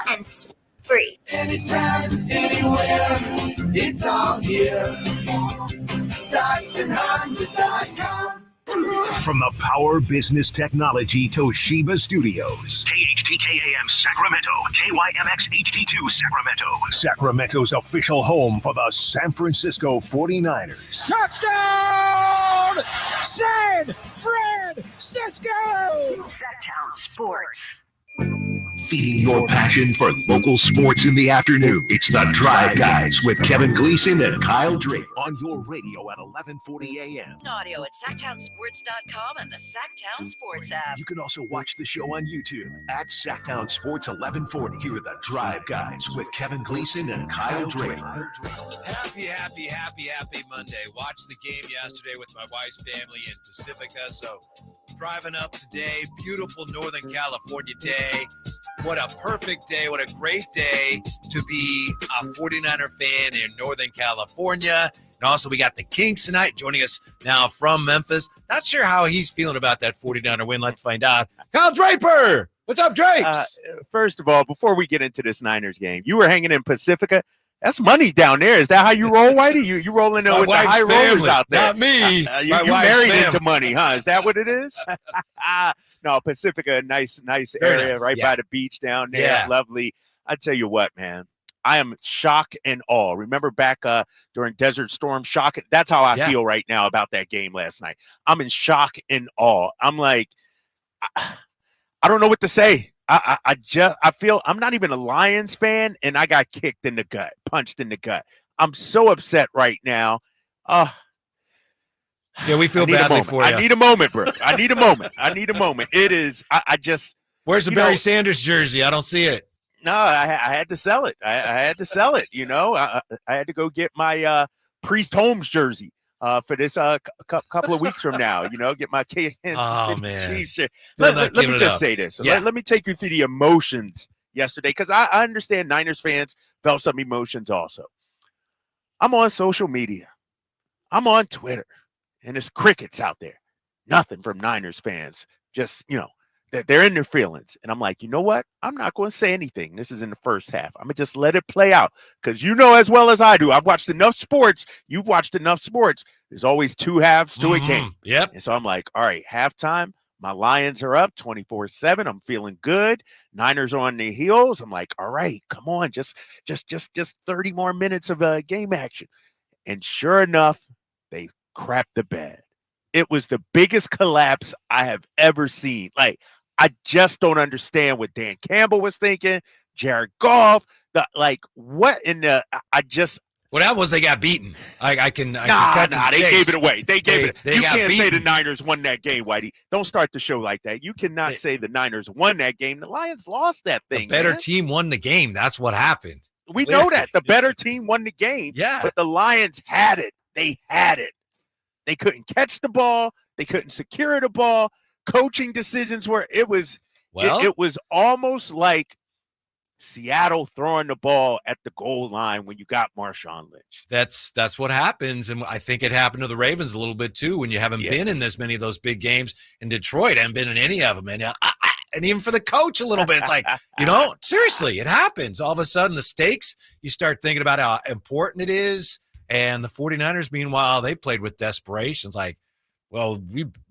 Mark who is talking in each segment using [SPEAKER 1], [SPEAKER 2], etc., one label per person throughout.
[SPEAKER 1] and free.
[SPEAKER 2] Anytime, anywhere, it's all here. Starts@100.com.
[SPEAKER 3] From the Power Business Technology Toshiba Studios. KHTKAM Sacramento, KYMX HD2 Sacramento. Sacramento's official home for the San Francisco 49ers.
[SPEAKER 4] Touchdown! San Francisco!
[SPEAKER 1] Sactown Sports.
[SPEAKER 3] Feeding your passion for local sports in the afternoon. It's the Drive Guys with Kevin Gleason and Kyle Draper on your radio at 11:40 a.m.
[SPEAKER 5] Audio at SactownSports.com and the Sactown Sports app.
[SPEAKER 3] You can also watch the show on YouTube at Sactown Sports 1140. Here are the Drive Guys with Kevin Gleason and Kyle Draper.
[SPEAKER 6] Happy Monday. Watched the game yesterday with my wife's family in Pacifica. So driving up today, beautiful Northern California day. What a perfect day. What a great day to be a 49er fan in Northern California. And also we got the Kings tonight joining us now from Memphis. Not sure how he's feeling about that 49er win. Let's find out. Kyle Draper. What's up, Drapes?
[SPEAKER 7] First of all, before we get into this Niners game, you were hanging in Pacifica. That's money down there. Is that how you roll, Whitey? You rolling in with the high rollers out there?
[SPEAKER 6] Not me.
[SPEAKER 7] You married into money, huh? Is that what it is? No, Pacifica, nice area
[SPEAKER 6] nice.
[SPEAKER 7] right by the beach down there.
[SPEAKER 6] Yeah.
[SPEAKER 7] Lovely. I tell you what, man. I am shock and awe. Remember back during Desert Storm, shock. That's how I feel right now about that game last night. I'm in shock and awe. I'm like, I don't know what to say. I feel I'm not even a Lions fan, and I got kicked in the gut, punched in the gut. I'm so upset right now.
[SPEAKER 6] Yeah, we feel badly for you.
[SPEAKER 7] I need a moment, bro. I need a moment. It is. I just.
[SPEAKER 6] Where's the Barry Sanders jersey? I don't see it.
[SPEAKER 7] No, I had to sell it. I had to sell it. You know, I had to go get my Priest Holmes jersey for this couple of weeks from now. You know, get my Kansas City Chiefs jersey. Let me just say this.
[SPEAKER 6] Yeah.
[SPEAKER 7] Let me take you through the emotions yesterday, because I understand Niners fans felt some emotions also. I'm on social media. I'm on Twitter. And there's crickets out there. Nothing from Niners fans. Just, you know, they're in their feelings. And I'm like, you know what? I'm not going to say anything. This is in the first half. I'm going to just let it play out. Because you know as well as I do, I've watched enough sports. You've watched enough sports. There's always two halves to a game.
[SPEAKER 6] Yep.
[SPEAKER 7] And so I'm like, all right, halftime. My Lions are up 24-7. I'm feeling good. Niners are on their heels. I'm like, all right, come on. Just 30 more minutes of game action. And sure enough, they crap the bed. It was the biggest collapse I have ever seen. Like, I just don't understand what Dan Campbell was thinking. Jared Goff, what in the?
[SPEAKER 6] Well, that was they got beaten. I can
[SPEAKER 7] they
[SPEAKER 6] chase.
[SPEAKER 7] gave it away. They gave it.
[SPEAKER 6] They
[SPEAKER 7] You
[SPEAKER 6] got
[SPEAKER 7] can't
[SPEAKER 6] beaten.
[SPEAKER 7] say the Niners won that game, Whitey. Don't start the show like that. You cannot say the Niners won that game. The Lions lost that thing.
[SPEAKER 6] The better
[SPEAKER 7] man.
[SPEAKER 6] team won the game. That's what happened.
[SPEAKER 7] We know that the better team won the game.
[SPEAKER 6] Yeah.
[SPEAKER 7] But the Lions had it. They had it. They couldn't catch the ball. They couldn't secure the ball. Coaching decisions it was almost like Seattle throwing the ball at the goal line when you got Marshawn Lynch.
[SPEAKER 6] That's what happens. And I think it happened to the Ravens a little bit too, when you haven't been in this many of those big games in Detroit. I haven't been in any of them. And even for the coach a little bit, it's like, seriously, it happens. All of a sudden the stakes, you start thinking about how important it is. And the 49ers, meanwhile, they played with desperation. It's like, well,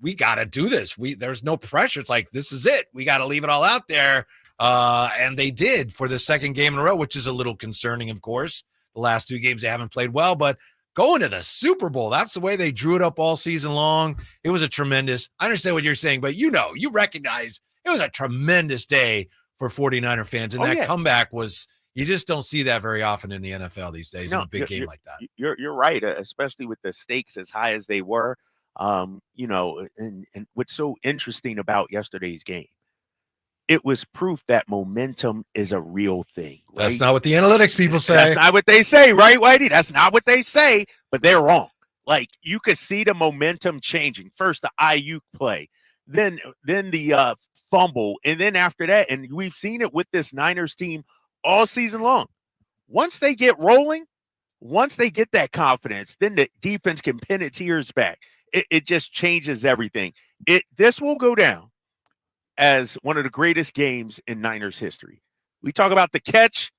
[SPEAKER 6] we got to do this. There's no pressure. It's like, this is it. We got to leave it all out there. And they did for the second game in a row, which is a little concerning, of course. The last two games they haven't played well, but going to the Super Bowl, that's the way they drew it up all season long. It was a tremendous – I understand what you're saying, but you recognize it was a tremendous day for 49er fans. And that comeback was – you just don't see that very often in the NFL these days in a big game like that.
[SPEAKER 7] You're right, especially with the stakes as high as they were. And what's so interesting about yesterday's game, it was proof that momentum is a real thing. Right?
[SPEAKER 6] That's not what the analytics people say.
[SPEAKER 7] That's not what they say, right, Whitey? That's not what they say, but they're wrong. Like, you could see the momentum changing. First, the Ayuk play, then the fumble, and then after that, and we've seen it with this Niners team all season long. Once they get rolling, once they get that confidence, then the defense can pin its ears back. It just changes everything. This will go down as one of the greatest games in Niners history. We talk about the catch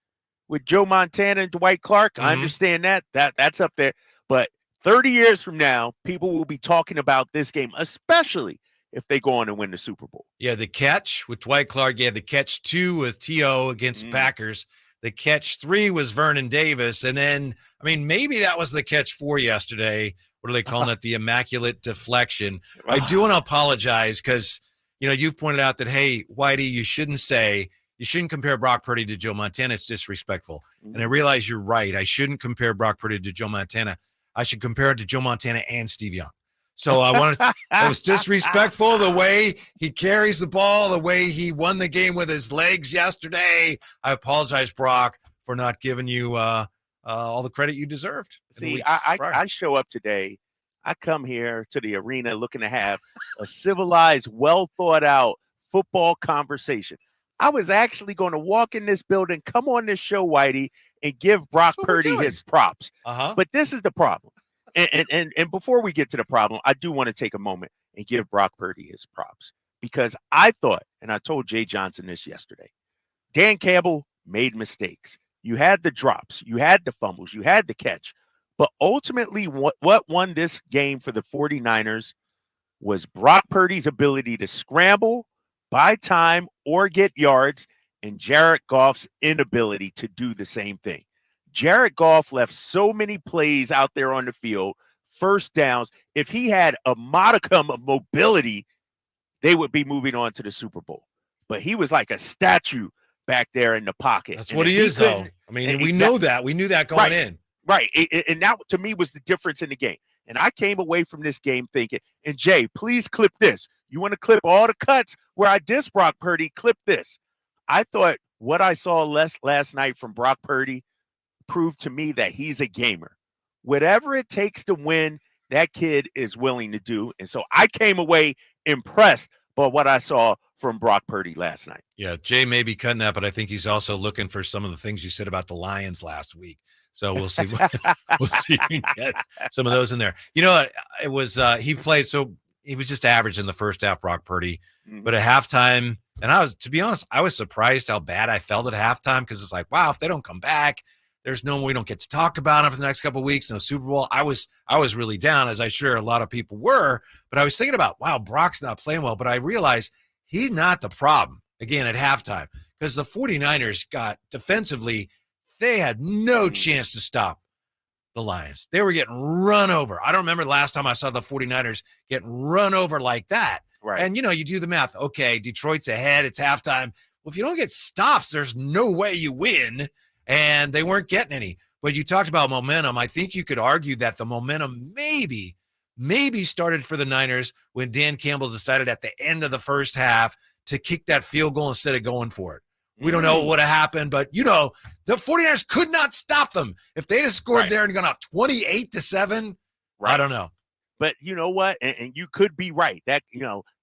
[SPEAKER 7] with Joe Montana and Dwight Clark. I
[SPEAKER 6] Mhm.
[SPEAKER 7] understand that. That's up there. But 30 years from now, people will be talking about this game, especially if they go on and win the Super Bowl.
[SPEAKER 6] Yeah, the catch with Dwight Clark. Yeah, the catch 2 with T.O. against
[SPEAKER 7] Mm.
[SPEAKER 6] Packers. The catch 3 was Vernon Davis. And then, I mean, maybe that was the catch 4 yesterday. What are they calling it? The immaculate deflection. I do want to apologize because, you know, you've pointed out that, hey, Whitey, you shouldn't compare Brock Purdy to Joe Montana. It's disrespectful. And I realize you're right. I shouldn't compare Brock Purdy to Joe Montana. I should compare it to Joe Montana and Steve Young. So I wanted, it was disrespectful the way he carries the ball, the way he won the game with his legs yesterday. I apologize, Brock, for not giving you all the credit you deserved.
[SPEAKER 7] See, I show up today. I come here to the arena looking to have a civilized, well thought out football conversation. I was actually going to walk in this building, come on this show, Whitey, and give Brock Purdy his props. But this is the problem. And before we get to the problem, I do want to take a moment and give Brock Purdy his props, because I thought, and I told Jay Johnson this yesterday, Dan Campbell made mistakes. You had the drops, you had the fumbles, you had the catch. But ultimately, what won this game for the 49ers was Brock Purdy's ability to scramble, buy time, or get yards, and Jared Goff's inability to do the same thing. Jared Goff left so many plays out there on the field, first downs. If he had a modicum of mobility, they would be moving on to the Super Bowl. But he was like a statue back there in the pocket.
[SPEAKER 6] That's what he is, though. I mean, we know that. We knew that going in.
[SPEAKER 7] Right. And that, to me, was the difference in the game. And I came away from this game thinking, and Jay, please clip this. You want to clip all the cuts where I diss Brock Purdy, clip this. I thought what I saw last night from Brock Purdy proved to me that he's a gamer. Whatever it takes to win, that kid is willing to do. And so I came away impressed by what I saw from Brock Purdy last night.
[SPEAKER 6] Yeah, Jay may be cutting that, but I think he's also looking for some of the things you said about the Lions last week. So we'll see. We'll see if we can get some of those in there. You know, it was he played, so he was just average in the first half, Brock Purdy. But at halftime, and to be honest, I was surprised how bad I felt at halftime, because it's like, wow, if they don't come back, we don't get to talk about it for the next couple of weeks. No Super Bowl. I was really down, as I'm sure a lot of people were. But I was thinking about, wow, Brock's not playing well. But I realized he's not the problem again at halftime, because the 49ers got defensively, they had no chance to stop the Lions. They were getting run over. I don't remember the last time I saw the 49ers getting run over like that.
[SPEAKER 7] Right.
[SPEAKER 6] And, you do the math. Okay, Detroit's ahead. It's halftime. Well, if you don't get stops, there's no way you win. And they weren't getting any. But you talked about momentum. I think you could argue that the momentum maybe started for the Niners when Dan Campbell decided at the end of the first half to kick that field goal instead of going for it. We don't know what would have happened, but, the 49ers could not stop them. If they'd have scored there and gone up 28-7, I don't know.
[SPEAKER 7] But you know what? And you could be right. That,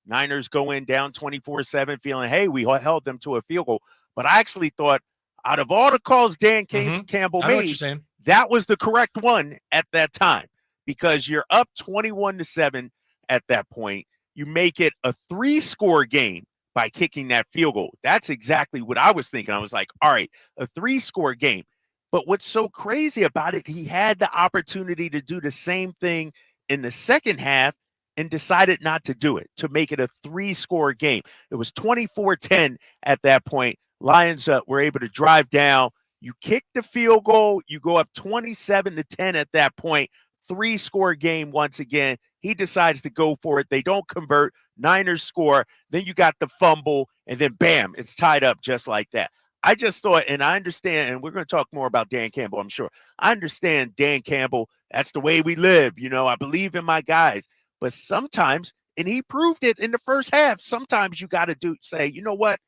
[SPEAKER 7] Niners go in down 24-7 feeling, hey, we held them to a field goal. But I actually thought, out of all the calls Dan Campbell
[SPEAKER 6] I know what
[SPEAKER 7] made,
[SPEAKER 6] you're saying.
[SPEAKER 7] that was the correct one at that time, because you're up 21-7 at that point. You make it a 3-score game by kicking that field goal. That's exactly what I was thinking. I was like, all right, a 3-score game. But what's so crazy about it, he had the opportunity to do the same thing in the second half and decided not to do it, to make it a 3-score game. It was 24-10 at that point. Lions were able to drive down. You kick the field goal. You go up 27-10 at that point. 3-score game once again. He decides to go for it. They don't convert. Niners score. Then you got the fumble, and then bam, it's tied up just like that. I just thought, and I understand, and we're going to talk more about Dan Campbell, I'm sure. I understand Dan Campbell. That's the way we live. I believe in my guys. But sometimes, and he proved it in the first half, sometimes you got to say, you know what?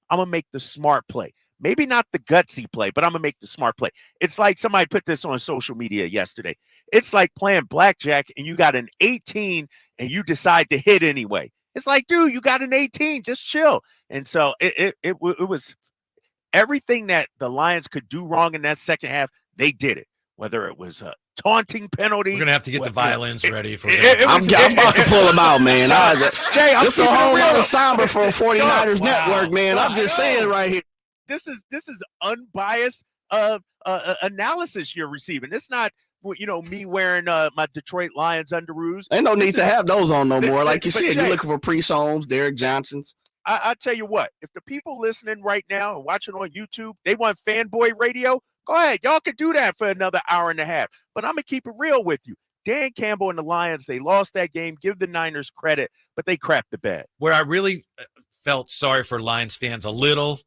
[SPEAKER 7] I'm going to make the smart play. Maybe not the gutsy play, but I'm going to make the smart play. It's like somebody put this on social media yesterday. It's like playing blackjack and you got an 18 and you decide to hit anyway. It's like, dude, you got an 18, just chill. And so it was everything that the Lions could do wrong in that second half, they did it. Whether it was a taunting penalty.
[SPEAKER 6] We're going to have to get the violins ready for
[SPEAKER 8] I'm about to pull them out, man.
[SPEAKER 7] Jay,
[SPEAKER 8] It's a whole lot of samba for a 49ers network, man. I'm just saying right here.
[SPEAKER 7] this is unbiased analysis you're receiving. It's not, me wearing my Detroit Lions underoos.
[SPEAKER 8] Ain't no need to have those on no more. Like you
[SPEAKER 7] But
[SPEAKER 8] said,
[SPEAKER 7] Jay,
[SPEAKER 8] you're looking for Priest Holmes, Derek Johnsons.
[SPEAKER 7] I tell you what, if the people listening right now and watching on YouTube, they want fanboy radio, go ahead. Y'all can do that for another hour and a half. But I'm going to keep it real with you. Dan Campbell and the Lions, they lost that game. Give the Niners credit, but they crapped the bed.
[SPEAKER 6] Where I really felt sorry for Lions fans a little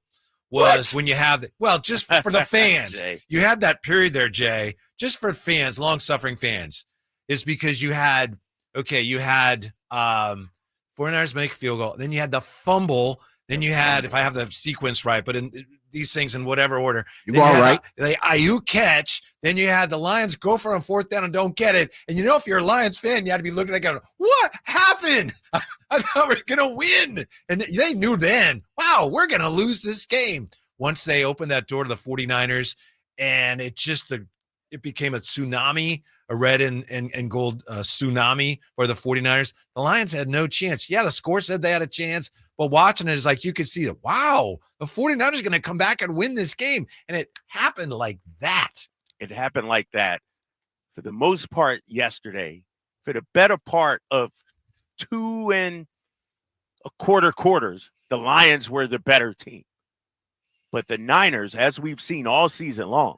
[SPEAKER 6] was when you have just for the fans. You had that period there, Jay, just for fans, long-suffering fans, is because you had 49ers make a field goal. Then you had the fumble. Then you had, if I have the sequence right, but in these things in whatever order.
[SPEAKER 8] You all right.
[SPEAKER 6] The Ayuk catch. Then you had the Lions go for a 4th down and don't get it. And if you're a Lions fan, you had to be looking at that going, what happened? I thought we were going to win. And they knew then, wow, we're going to lose this game. Once they opened that door to the 49ers, and it became a tsunami, a red and gold tsunami for the 49ers. The Lions had no chance. Yeah, the score said they had a chance, but watching it is like you could see that, wow, the 49ers are going to come back and win this game. And it happened like that.
[SPEAKER 7] It happened like that for the most part yesterday. For the better part of 2 1/4 quarters, the Lions were the better team. But the Niners, as we've seen all season long,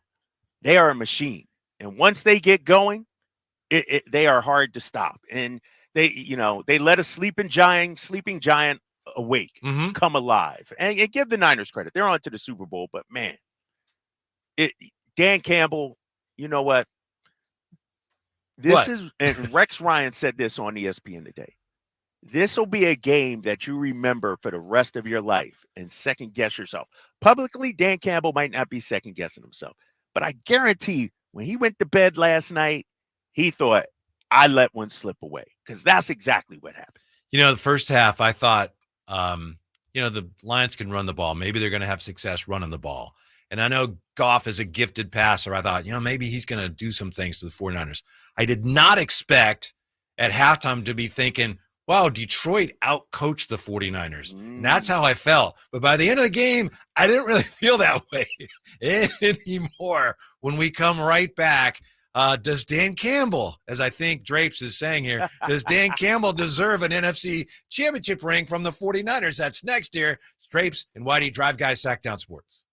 [SPEAKER 7] they are a machine. And once they get going, they are hard to stop. And they let a sleeping giant awake, come alive. And give the Niners credit. They're on to the Super Bowl. But, man, Dan Campbell, you know what? And Rex Ryan said this on ESPN today. This will be a game that you remember for the rest of your life and second-guess yourself. Publicly, Dan Campbell might not be second-guessing himself. But I guarantee when he went to bed last night, he thought, I let one slip away, because that's exactly what happened.
[SPEAKER 6] The first half, I thought, the Lions can run the ball. Maybe they're going to have success running the ball. And I know Goff is a gifted passer. I thought, maybe he's going to do some things to the 49ers. I did not expect at halftime to be thinking, wow, Detroit outcoached the 49ers. And that's how I felt. But by the end of the game, I didn't really feel that way anymore. When we come right back, does Dan Campbell, as I think Drapes is saying here, does Dan Campbell deserve an NFC championship ring from the 49ers? That's next here. Drapes and Whitey, Drive Guys, Sactown Sports.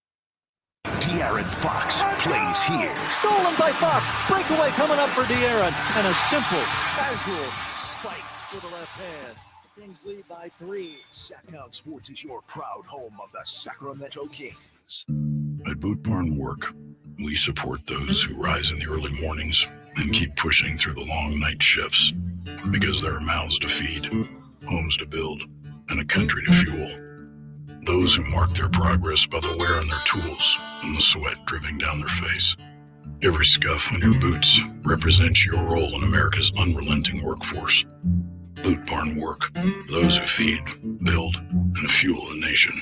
[SPEAKER 3] De'Aaron Fox plays here.
[SPEAKER 4] Stolen by Fox. Breakaway coming up for De'Aaron. And a simple, casual spike to the left hand. The Kings lead by 3.
[SPEAKER 3] Sactown Sports is your proud home of the Sacramento Kings.
[SPEAKER 9] At Boot Barn Work, we support those who rise in the early mornings and keep pushing through the long night shifts, because there are mouths to feed, homes to build, and a country to fuel. Those who mark their progress by the wear on their tools and the sweat dripping down their face. Every scuff on your boots represents your role in America's unrelenting workforce. Boot Barn Work, those who feed, build, and fuel the nation.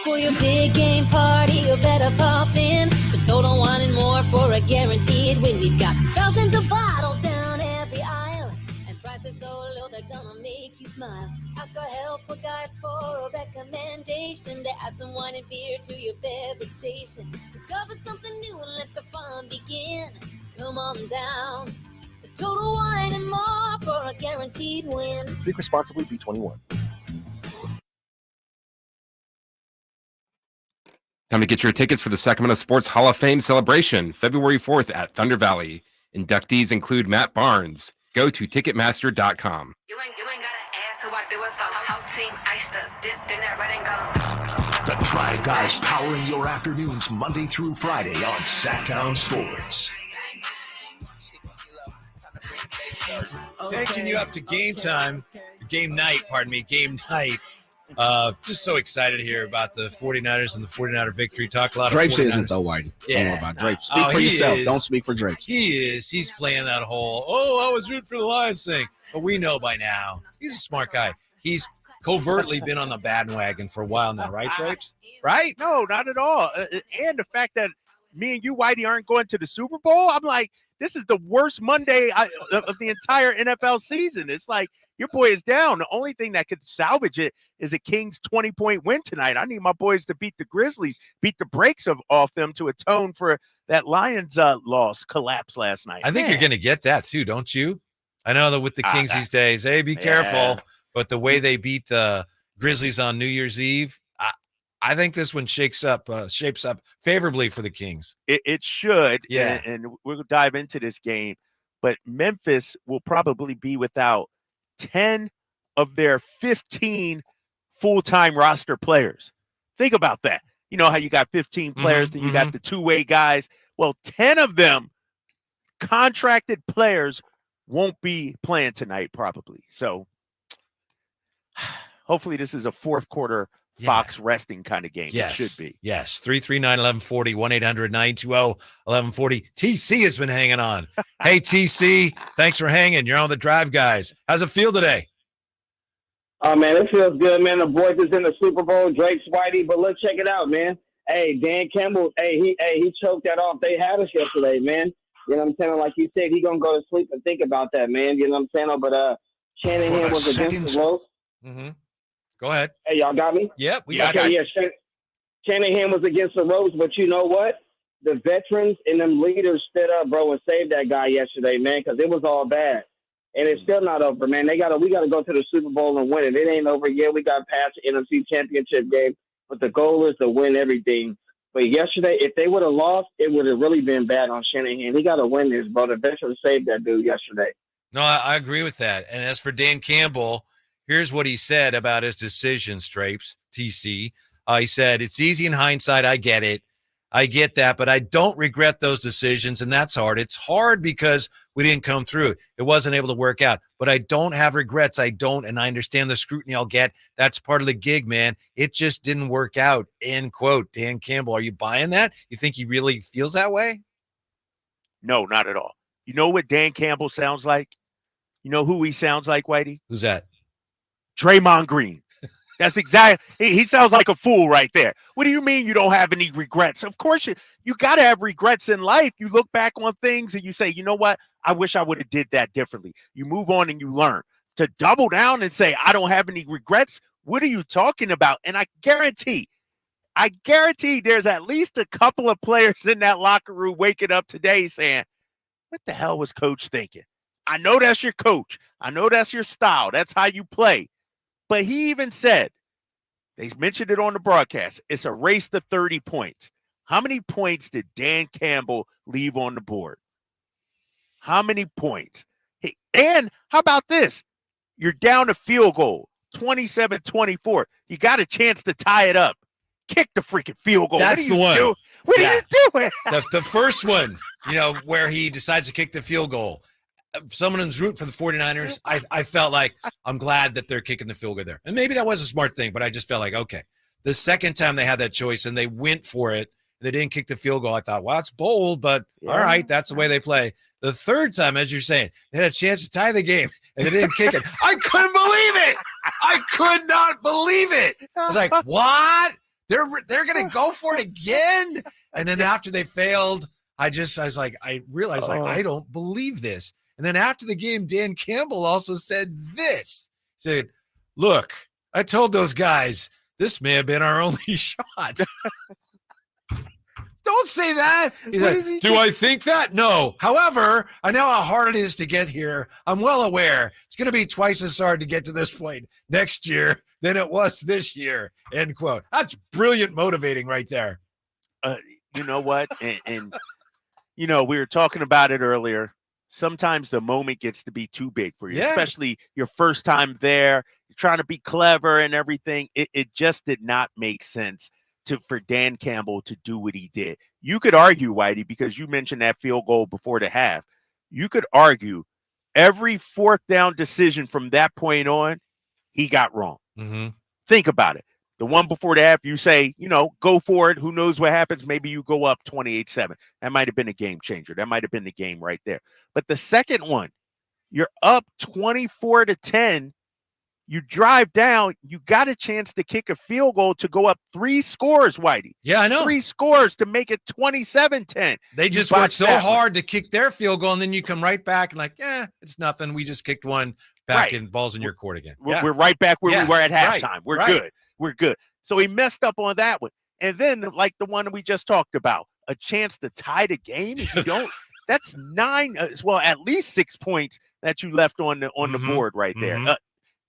[SPEAKER 10] For your big game party, you better pop in to Total Wine and More for a guaranteed win. We've got thousands of bottles down every aisle, and prices so low they're gonna make you smile. Ask our helpful guides for a recommendation to add some wine and beer to your beverage station. Discover something new and let the fun begin. Come on down to Total Wine and More for a guaranteed win.
[SPEAKER 11] Drink responsibly, B21.
[SPEAKER 12] Time to get your tickets for the Sacramento Sports Hall of Fame celebration, February 4th at Thunder Valley. Inductees include Matt Barnes. Go to Ticketmaster.com.
[SPEAKER 5] You ain't gotta ask who I do it for. Whole team iced up, dipped in that red and gold.
[SPEAKER 3] The Drive Guys powering your afternoons Monday through Friday on Sactown Sports.
[SPEAKER 6] Taking you up to game night. Just so excited here about the 49ers and the 49er victory. Talk a lot
[SPEAKER 8] Drapes
[SPEAKER 6] of 49ers.
[SPEAKER 8] isn't, though, Whitey.
[SPEAKER 6] Yeah.
[SPEAKER 8] Don't worry about Drapes. Speak for yourself. Don't speak for Drapes.
[SPEAKER 6] He is. He's playing that whole, I was rooting for the Lions thing. But we know by now, he's a smart guy. He's covertly been on the bandwagon for a while now, right, Drapes? Right?
[SPEAKER 7] No, not at all. And the fact that me and you, Whitey, aren't going to the Super Bowl, I'm like, this is the worst Monday of the entire NFL season. It's like, Your boy is down. The only thing that could salvage it is a Kings 20-point win tonight. I need my boys to beat the Grizzlies, beat the brakes off them to atone for that Lions collapse last night.
[SPEAKER 6] I think you're going to get that too, don't you? I know that with the Kings these days, hey, be careful. But the way they beat the Grizzlies on New Year's Eve, I think this one shapes up favorably for the Kings.
[SPEAKER 7] It should,
[SPEAKER 6] yeah.
[SPEAKER 7] And we'll dive into this game. But Memphis will probably be without 10 of their 15 full-time roster players. Think about that. You know how you got 15 players, then you got the two-way guys. Well, 10 of them contracted players won't be playing tonight probably. So hopefully this is a fourth quarter Fox resting kind of game.
[SPEAKER 6] Yes.
[SPEAKER 7] It should be.
[SPEAKER 6] Yes. 339-1140, 1-800-920-1140. TC has been hanging on. Hey, TC, thanks for hanging. You're on the drive, guys. How's it feel today?
[SPEAKER 11] Oh, man, it feels good, man. The boys is in the Super Bowl, Drake, Whitey, but let's check it out, man. Hey, Dan Campbell, he choked that off. They had us yesterday, man. You know what I'm saying? Like you said, he going to go to sleep and think about that, man. You know what I'm saying? But Shanahan was against the ropes.
[SPEAKER 6] Go ahead.
[SPEAKER 11] Hey, y'all got me?
[SPEAKER 6] Yep, we got you.
[SPEAKER 11] Yeah, Shanahan was against the ropes, but you know what? The veterans and them leaders stood up, bro, and saved that guy yesterday, man, because it was all bad. And it's still not over, man. We got to go to the Super Bowl and win it. It ain't over yet. We got past the NFC Championship game, but the goal is to win everything. But yesterday, if they would have lost, it would have really been bad on Shanahan. He got to win this, bro. The veterans saved that dude yesterday.
[SPEAKER 6] No, I agree with that. And as for Dan Campbell, here's what he said about his decision, Strapes, TC. He said, it's easy in hindsight. I get it. I get that, but I don't regret those decisions, and that's hard. It's hard because we didn't come through. It wasn't able to work out, but I don't have regrets. I don't, and I understand the scrutiny I'll get. That's part of the gig, man. It just didn't work out, end quote. Dan Campbell, are you buying that? You think he really feels that way?
[SPEAKER 7] No, not at all. You know what Dan Campbell sounds like? You know who he sounds like, Whitey?
[SPEAKER 6] Who's that?
[SPEAKER 7] Draymond Green. That's exactly. He sounds like a fool right there. What do you mean you don't have any regrets? Of course you got to have regrets in life. You look back on things and you say, you know what? I wish I would have did that differently. You move on and you learn. To double down and say, I don't have any regrets. What are you talking about? And I guarantee there's at least a couple of players in that locker room waking up today saying, what the hell was coach thinking? I know that's your coach. I know that's your style. That's how you play. But he even said, they mentioned it on the broadcast, it's a race to 30 points. How many points did Dan Campbell leave on the board? How many points? And how about this? You're down a field goal, 27-24. You got a chance to tie it up. Kick the freaking field goal.
[SPEAKER 6] That's the one.
[SPEAKER 7] What are you doing?
[SPEAKER 6] The first one, where he decides to kick the field goal. Someone who's rooting for the 49ers, I felt like I'm glad that they're kicking the field goal there. And maybe that was a smart thing, but I just felt like, okay. The second time they had that choice and they went for it, they didn't kick the field goal. I thought, well, it's bold, but all right, that's the way they play. The third time, as you're saying, they had a chance to tie the game and they didn't kick it. I couldn't believe it. I could not believe it. I was like, what? They're going to go for it again? And then after they failed, I realized I don't believe this. And then after the game, Dan Campbell also said this. He said, look, I told those guys this may have been our only shot. Don't say that. He's like, do I think that? No. However, I know how hard it is to get here. I'm well aware it's going to be twice as hard to get to this point next year than it was this year, end quote. That's brilliant motivating right there.
[SPEAKER 7] You know what? And we were talking about it earlier. Sometimes the moment gets to be too big for you, especially your first time there. You're trying to be clever and everything. It just did not make sense for Dan Campbell to do what he did. You could argue, Whitey, because you mentioned that field goal before the half. You could argue every fourth down decision from that point on, he got wrong.
[SPEAKER 6] Mm-hmm.
[SPEAKER 7] Think about it. The one before the half, you say, go for it. Who knows what happens? Maybe you go up 28-7. That might have been a game changer. That might have been the game right there. But the second one, you're up 24-10. You drive down. You got a chance to kick a field goal to go up 3 scores, Whitey.
[SPEAKER 6] Yeah, I know.
[SPEAKER 7] 3 scores to make it 27-10.
[SPEAKER 6] They just worked so hard to kick their field goal, and then you come right back and it's nothing. We just kicked one. back in balls in your court again.
[SPEAKER 7] We're right back where we were at halftime.
[SPEAKER 6] Right.
[SPEAKER 7] We're good. We're good. So he messed up on that one. And then, like the one we just talked about, a chance to tie the game. If you don't, that's 9, at least 6 points that you left on the board right there.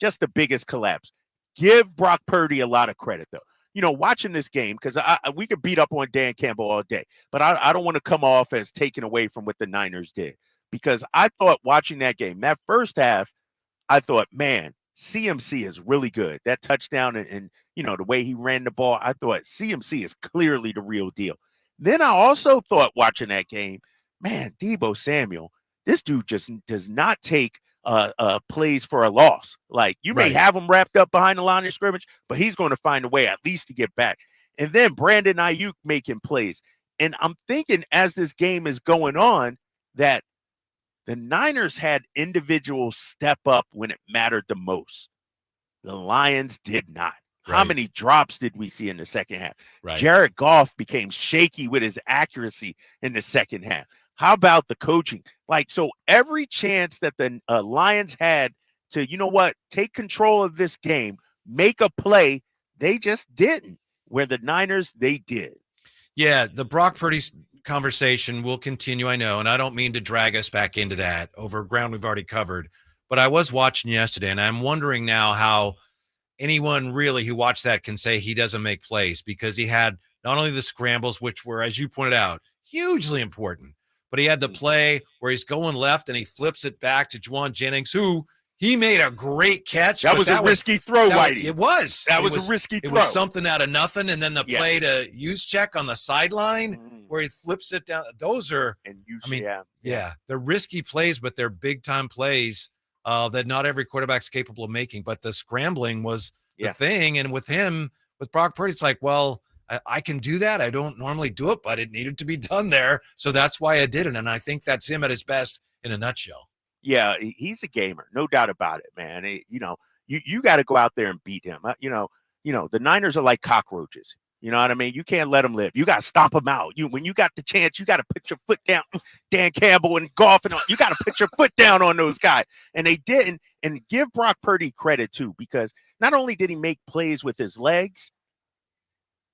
[SPEAKER 7] Just the biggest collapse. Give Brock Purdy a lot of credit, though. You know, watching this game, because we could beat up on Dan Campbell all day, but I don't want to come off as taken away from what the Niners did, because I thought watching that game, that first half, I thought, man, CMC is really good. That touchdown and you know, the way he ran the ball, I thought CMC is clearly the real deal. Then I also thought watching that game, man, Deebo Samuel, this dude just does not take plays for a loss. Like, you may have him wrapped up behind the line of scrimmage, but he's going to find a way at least to get back. And then Brandon Ayuk making plays. And I'm thinking as this game is going on that the Niners had individuals step up when it mattered the most. The Lions did not. How many drops did we see in the second half? Jared Goff became shaky with his accuracy in the second half. How about the coaching? Like, so every chance that the Lions had to, you know what, take control of this game, make a play, they just didn't. Where the Niners, they did.
[SPEAKER 6] Yeah, the Brock Purdy conversation will continue, I know, and I don't mean to drag us back into that over ground we've already covered. But I was watching yesterday, and I'm wondering now how anyone really who watched that can say he doesn't make plays, because he had not only the scrambles, which were, as you pointed out, hugely important, but he had the play where he's going left and he flips it back to Juwan Jennings, who he made a great catch.
[SPEAKER 7] That was a risky throw, Whitey.
[SPEAKER 6] It was.
[SPEAKER 7] That was a risky throw.
[SPEAKER 6] It was something out of nothing. And then the play to Juszczyk on the sideline where he flips it down. Those are, they're risky plays, but they're big-time plays that not every quarterback's capable of making. But the scrambling was the thing. And with him, with Brock Purdy, it's like, well, I can do that. I don't normally do it, but it needed to be done there. So that's why I did it. And I think that's him at his best in a nutshell.
[SPEAKER 7] Yeah, he's a gamer. No doubt about it, man. You got to go out there and beat him. You know, the Niners are like cockroaches. You know what I mean? You can't let them live. You got to stomp them out. When you got the chance, you got to put your foot down. Dan Campbell and Goff, and you got to put your foot down on those guys. And they didn't. And give Brock Purdy credit, too, because not only did he make plays with his legs,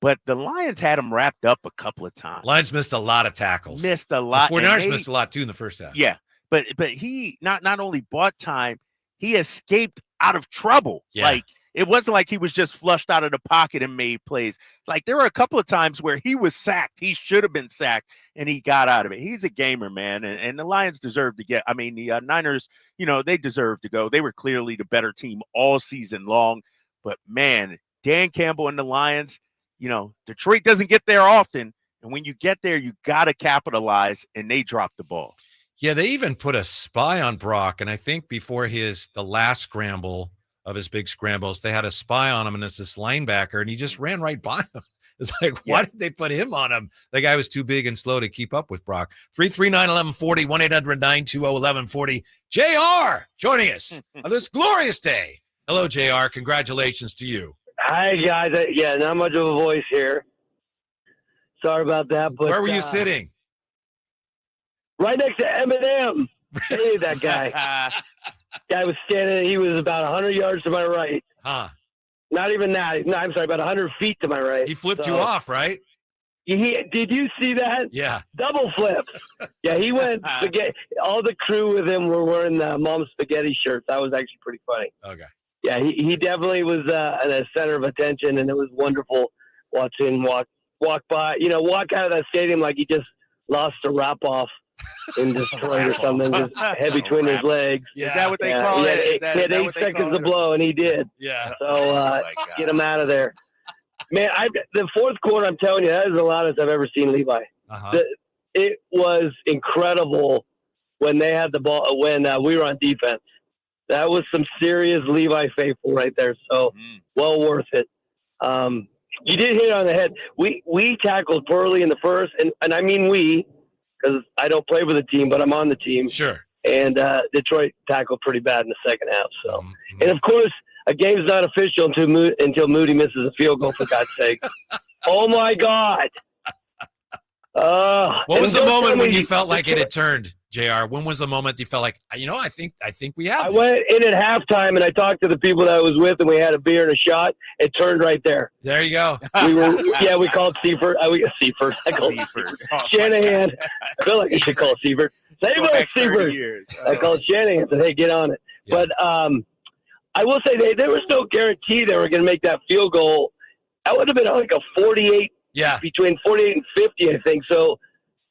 [SPEAKER 7] but the Lions had him wrapped up a couple of times.
[SPEAKER 6] Lions missed a lot of tackles.
[SPEAKER 7] Missed a lot.
[SPEAKER 6] The 49ers missed a lot, too, in the first half.
[SPEAKER 7] Yeah, but he not only bought time, he escaped out of trouble.
[SPEAKER 6] Yeah.
[SPEAKER 7] Like, it wasn't like he was just flushed out of the pocket and made plays. Like, there were a couple of times where he was sacked. He should have been sacked, and he got out of it. He's a gamer, man, and the Lions deserve to get – I mean, the Niners, they deserve to go. They were clearly the better team all season long. But, man, Dan Campbell and the Lions – Detroit doesn't get there often, and when you get there, you got to capitalize, and they dropped the ball.
[SPEAKER 6] Yeah, they even put a spy on Brock, and I think before the last scramble of his big scrambles, they had a spy on him, and it's this linebacker, and he just ran right by him. It's like, why did they put him on him? The guy was too big and slow to keep up with Brock. 339-1140, 1-800-920-1140. JR joining us on this glorious day. Hello, JR. Congratulations to you.
[SPEAKER 13] Hi, guys. Not much of a voice here. Sorry about that. But
[SPEAKER 6] where were you sitting?
[SPEAKER 13] Right next to Eminem. Hey, that guy. Guy was standing. He was about 100 yards to my right.
[SPEAKER 6] Huh.
[SPEAKER 13] Not even that. No, I'm sorry, about 100 feet to my right.
[SPEAKER 6] He flipped you off, right?
[SPEAKER 13] Did you see that?
[SPEAKER 6] Yeah.
[SPEAKER 13] Double flip. Yeah, he went spaghetti. All the crew with him were wearing the Mom's Spaghetti shirts. That was actually pretty funny.
[SPEAKER 6] Okay.
[SPEAKER 13] Yeah, he definitely was a center of attention, and it was wonderful watching him walk by. Walk out of that stadium like he just lost a wrap-off in Detroit or something, just head between his legs.
[SPEAKER 7] Yeah. Is that what they call it?
[SPEAKER 13] He had 8 seconds to blow, and he did.
[SPEAKER 6] Yeah.
[SPEAKER 13] So get him out of there. Man, the fourth quarter, I'm telling you, that is the loudest I've ever seen Levi. It was incredible when they had the ball, when we were on defense. That was some serious Levi faithful right there. So well worth it. You did hit it on the head. We tackled poorly in the first, and I mean we, because I don't play with the team, but I'm on the team.
[SPEAKER 6] Sure.
[SPEAKER 13] And Detroit tackled pretty bad in the second half. So, and of course, a game's not official until Moody misses a field goal. For God's sake! Oh my God!
[SPEAKER 6] What was the moment when you felt like it had turned, JR, when was the moment you felt like, I think we have
[SPEAKER 13] I
[SPEAKER 6] this?
[SPEAKER 13] went in at halftime and I talked to the people that I was with, and we had a beer and a shot. It turned right there.
[SPEAKER 6] There you go.
[SPEAKER 13] We called Seifert. Seifert. I called Shanahan. I feel like I should call Seifert. Save us, Seifert. I called Shanahan and said, hey, get on it. Yeah. But I will say there was no guarantee they were going to make that field goal. That would have been like a 48, between 48 and 50, I think. So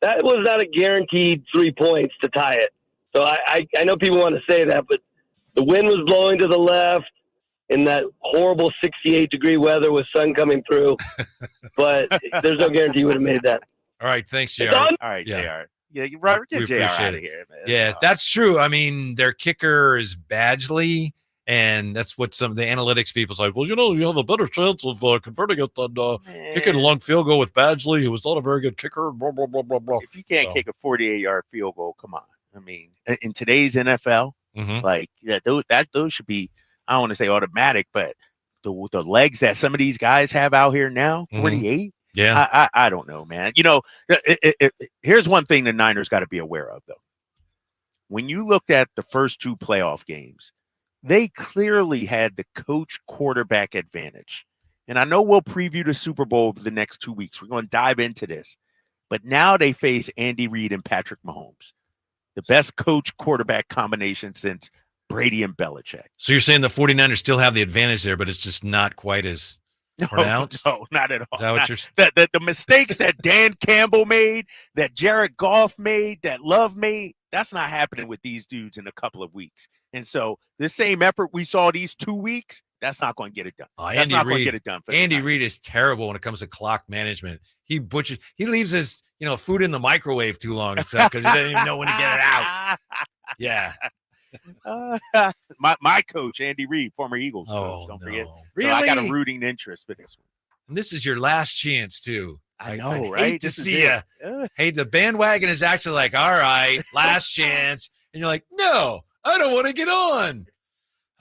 [SPEAKER 13] that was not a guaranteed 3 points to tie it. So I know people want to say that, but the wind was blowing to the left in that horrible 68-degree weather with sun coming through. But there's no guarantee you would have made that.
[SPEAKER 6] All right. Thanks, JR.
[SPEAKER 7] All right, JR. Yeah, you're right. Get JR out of here, man.
[SPEAKER 6] Yeah, that's true. I mean, their kicker is Badgley, and that's what some of the analytics people say. Well, you have a better chance of converting it than kicking a long field goal with Badgley, who was not a very good kicker. Blah, blah, blah, blah, blah.
[SPEAKER 7] If you can't kick a 48-yard field goal, come on. I mean, in today's NFL, those should be, I don't want to say automatic, but the legs that some of these guys have out here now, 48.
[SPEAKER 6] Yeah,
[SPEAKER 7] I don't know, man. Here's one thing the Niners got to be aware of, though. When you looked at the first 2 playoff games, they clearly had the coach quarterback advantage. And I know we'll preview the Super Bowl over the next 2 weeks. We're going to dive into this. But now they face Andy Reid and Patrick Mahomes, the best coach quarterback combination since Brady and Belichick.
[SPEAKER 6] So you're saying the 49ers still have the advantage there, but it's just not quite as pronounced?
[SPEAKER 7] No, not at all.
[SPEAKER 6] Is that what you're
[SPEAKER 7] the mistakes that Dan Campbell made, that Jared Goff made, that Love made, that's not happening with these dudes in a couple of weeks. And so the same effort we saw these 2 weeks, that's not going to get it done. That's not going to get it done.
[SPEAKER 6] Andy Reid is terrible when it comes to clock management. He leaves his food in the microwave too long and stuff because he doesn't even know when to get it out. Yeah.
[SPEAKER 7] My coach, Andy Reid, former Eagles coach, don't forget.
[SPEAKER 6] Really?
[SPEAKER 7] So I got a rooting interest for this one.
[SPEAKER 6] And this is your last chance, too.
[SPEAKER 7] I know,
[SPEAKER 6] I
[SPEAKER 7] right?
[SPEAKER 6] hate to see you. Hey, the bandwagon is actually like, all right, last chance. And you're like, no, I don't want to get on.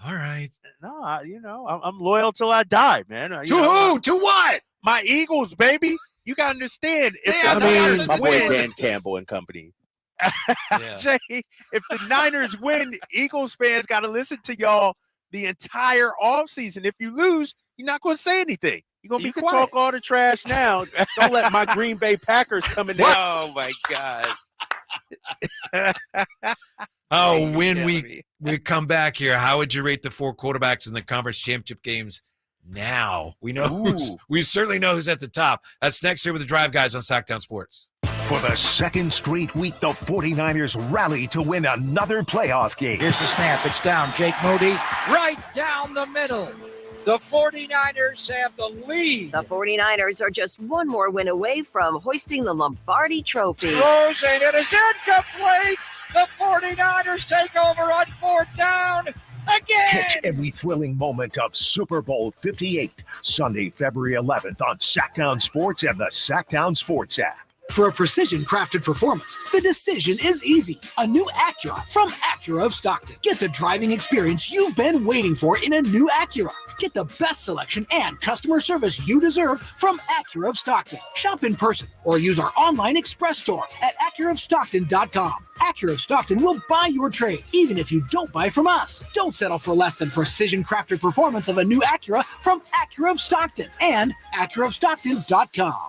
[SPEAKER 6] All right.
[SPEAKER 7] No, I'm loyal till I die, man.
[SPEAKER 6] To who? To what?
[SPEAKER 7] My Eagles, baby. You got to understand.
[SPEAKER 8] My boy Dan Campbell and company.
[SPEAKER 7] Jay, if the Niners win, Eagles fans got to listen to y'all the entire offseason. If you lose, you're not going to say anything. You're going to be quiet. Talk all the trash now. Don't let my Green Bay Packers come in there. Oh, my God.
[SPEAKER 6] When we come back here, how would you rate the 4 quarterbacks in the conference championship games now? We certainly know who's at the top. That's next here with the Drive Guys on Sactown Sports.
[SPEAKER 3] For the second straight week, the 49ers rally to win another playoff game.
[SPEAKER 4] Here's the snap. It's down. Jake Moody right down the middle. The 49ers have the lead.
[SPEAKER 1] The 49ers are just one more win away from hoisting the Lombardi Trophy.
[SPEAKER 4] Throws and it is incomplete. The 49ers take over on 4th down again.
[SPEAKER 3] Catch every thrilling moment of Super Bowl LVIII, Sunday, February 11th on Sactown Sports and the Sactown Sports app.
[SPEAKER 14] For a precision-crafted performance, the decision is easy. A new Acura from Acura of Stockton. Get the driving experience you've been waiting for in a new Acura. Get the best selection and customer service you deserve from Acura of Stockton. Shop in person or use our online express store at AcuraofStockton.com. Acura of Stockton will buy your trade, even if you don't buy from us. Don't settle for less than precision-crafted performance of a new Acura from Acura of Stockton and AcuraofStockton.com.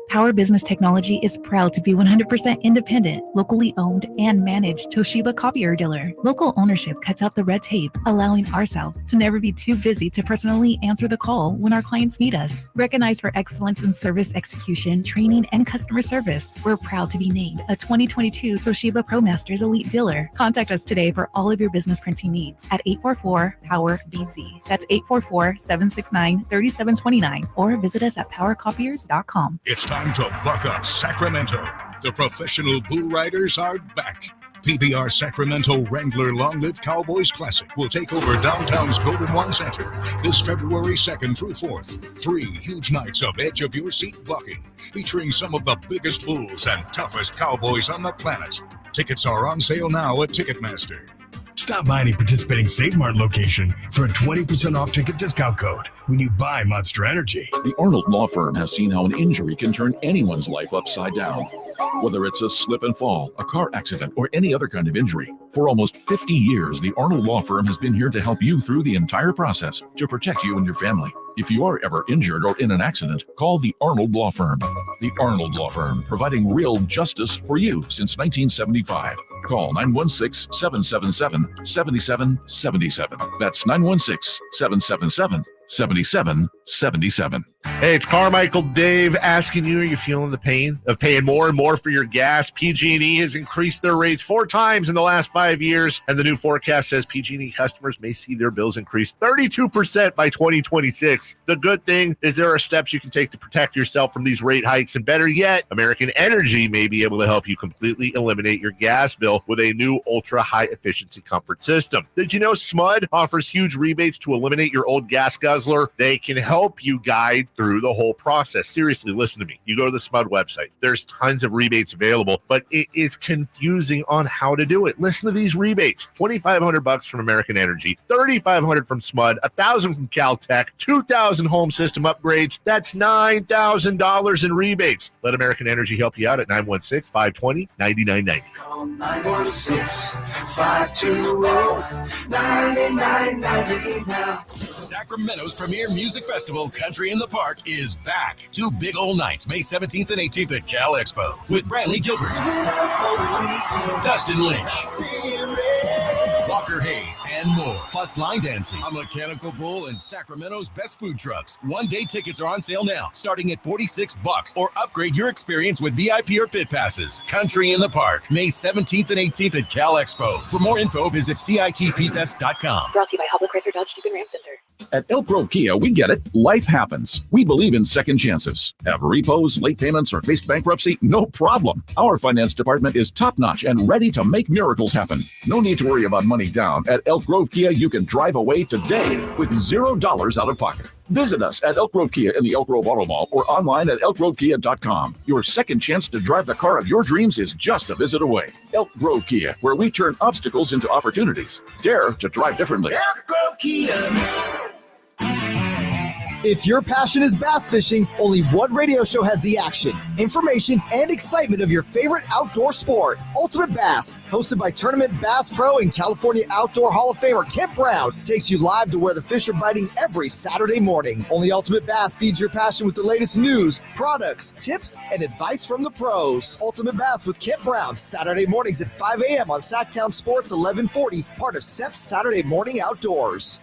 [SPEAKER 15] Power Business Technology is proud to be 100% independent, locally owned, and managed Toshiba copier dealer. Local ownership cuts out the red tape, allowing ourselves to never be too busy to personally answer the call when our clients need us. Recognized for excellence in service execution, training, and customer service, we're proud to be named a 2022 Toshiba ProMasters Elite Dealer. Contact us today for all of your business printing needs at 844-POWER-BZ. That's 844-769-3729, or visit us at powercopiers.com.
[SPEAKER 9] It's time to buck up, Sacramento. The professional bull riders are back. PBR Sacramento Wrangler Long Live Cowboys Classic will take over downtown's Golden One Center this February 2nd through 4th. 3 huge nights of edge-of-your-seat bucking, featuring some of the biggest bulls and toughest cowboys on the planet. Tickets are on sale now at Ticketmaster.
[SPEAKER 16] Stop by any participating Save Mart location for a 20% off ticket discount code when you buy Monster Energy.
[SPEAKER 17] The Arnold Law Firm has seen how an injury can turn anyone's life upside down. Whether it's a slip and fall, a car accident, or any other kind of injury, for almost 50 years, the Arnold Law Firm has been here to help you through the entire process to protect you and your family. If you are ever injured or in an accident, call the Arnold Law Firm. The Arnold Law Firm, providing real justice for you since 1975. Call 916-777-7777. That's 916-777-7777.
[SPEAKER 18] Hey, it's Carmichael Dave asking you, are you feeling the pain of paying more and more for your gas? PG&E has increased their rates 4 times in the last 5 years, and the new forecast says PG&E customers may see their bills increase 32% by 2026. The good thing is there are steps you can take to protect yourself from these rate hikes, and better yet, American Energy may be able to help you completely eliminate your gas bill with a new ultra-high efficiency comfort system. Did you know SMUD offers huge rebates to eliminate your old gas guzzler? They can help you guide through the whole process. Seriously, listen to me. You go to the SMUD website. There's tons of rebates available, but it is confusing on how to do it. Listen to these rebates. $2,500 from American Energy, $3,500 from SMUD, $1,000 from Caltech, $2,000 home system upgrades. That's $9,000 in rebates. Let American Energy help you out at 916-520-9990.
[SPEAKER 2] Call 916-520-9990 now.
[SPEAKER 3] Sacramento's premier music festival, Country in the Park, is back. 2 big old nights, May 17th and 18th at Cal Expo, with Brantley Gilbert, Dustin Lynch, Walker Hayes, and more. Plus line dancing, a mechanical bull, and Sacramento's best food trucks. One-day tickets are on sale now, starting at $46, or upgrade your experience with VIP or pit passes. Country in the Park, May 17th and 18th at Cal Expo. For more info, visit CITPfest.com.
[SPEAKER 15] Brought to you by Hobler Chrysler Dodge Jeep and Ram Center.
[SPEAKER 17] At Elk Grove Kia, we get it. Life happens. We believe in second chances. Have repos, late payments, or faced bankruptcy? No problem. Our finance department is top-notch and ready to make miracles happen. No need to worry about money down. At Elk Grove Kia, you can drive away today with $0 out of pocket. Visit us at Elk Grove Kia in the Elk Grove Auto Mall or online at elkgrovekia.com. Your second chance to drive the car of your dreams is just a visit away. Elk Grove Kia, where we turn obstacles into opportunities. Dare to drive differently.
[SPEAKER 2] Elk Grove Kia.
[SPEAKER 19] If your passion is bass fishing, only one radio show has the action, information, and excitement of your favorite outdoor sport. Ultimate Bass, hosted by Tournament Bass Pro and California Outdoor Hall of Famer Kent Brown, takes you live to where the fish are biting every Saturday morning. Only Ultimate Bass feeds your passion with the latest news, products, tips, and advice from the pros. Ultimate Bass with Kent Brown, Saturday mornings at 5 a.m. on Sactown Sports 1140, part of SEP's Saturday Morning Outdoors.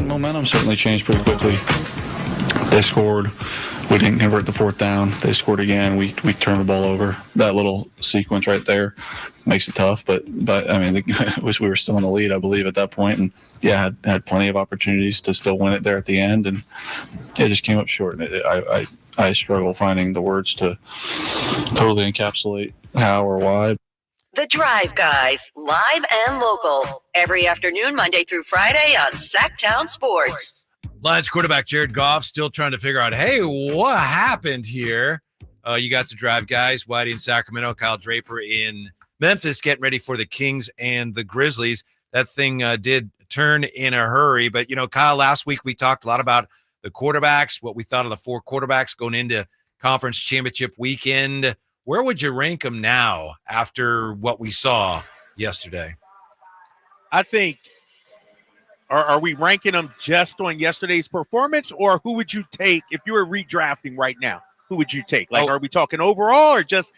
[SPEAKER 20] Momentum certainly changed pretty quickly. They scored. We didn't convert the 4th down. They scored again. We turned the ball over. That little sequence right there makes it tough. But I mean, wish we were still in the lead, I believe, at that point. And yeah, had plenty of opportunities to still win it there at the end, and it just came up short. And I struggle finding the words to totally encapsulate how or why.
[SPEAKER 1] The Drive Guys, live and local, every afternoon, Monday through Friday on Sactown Sports.
[SPEAKER 6] Lions quarterback Jared Goff still trying to figure out, hey, what happened here? You got the Drive Guys, Whitey in Sacramento, Kyle Draper in Memphis, getting ready for the Kings and the Grizzlies. That thing did turn in a hurry. But, you know, Kyle, last week we talked a lot about the quarterbacks, what we thought of the 4 quarterbacks going into conference championship weekend. Where would you rank them now after what we saw yesterday?
[SPEAKER 7] I think, are we ranking them just on yesterday's performance, or who would you take if you were redrafting right now? Who would you take? Like, are we talking overall, or just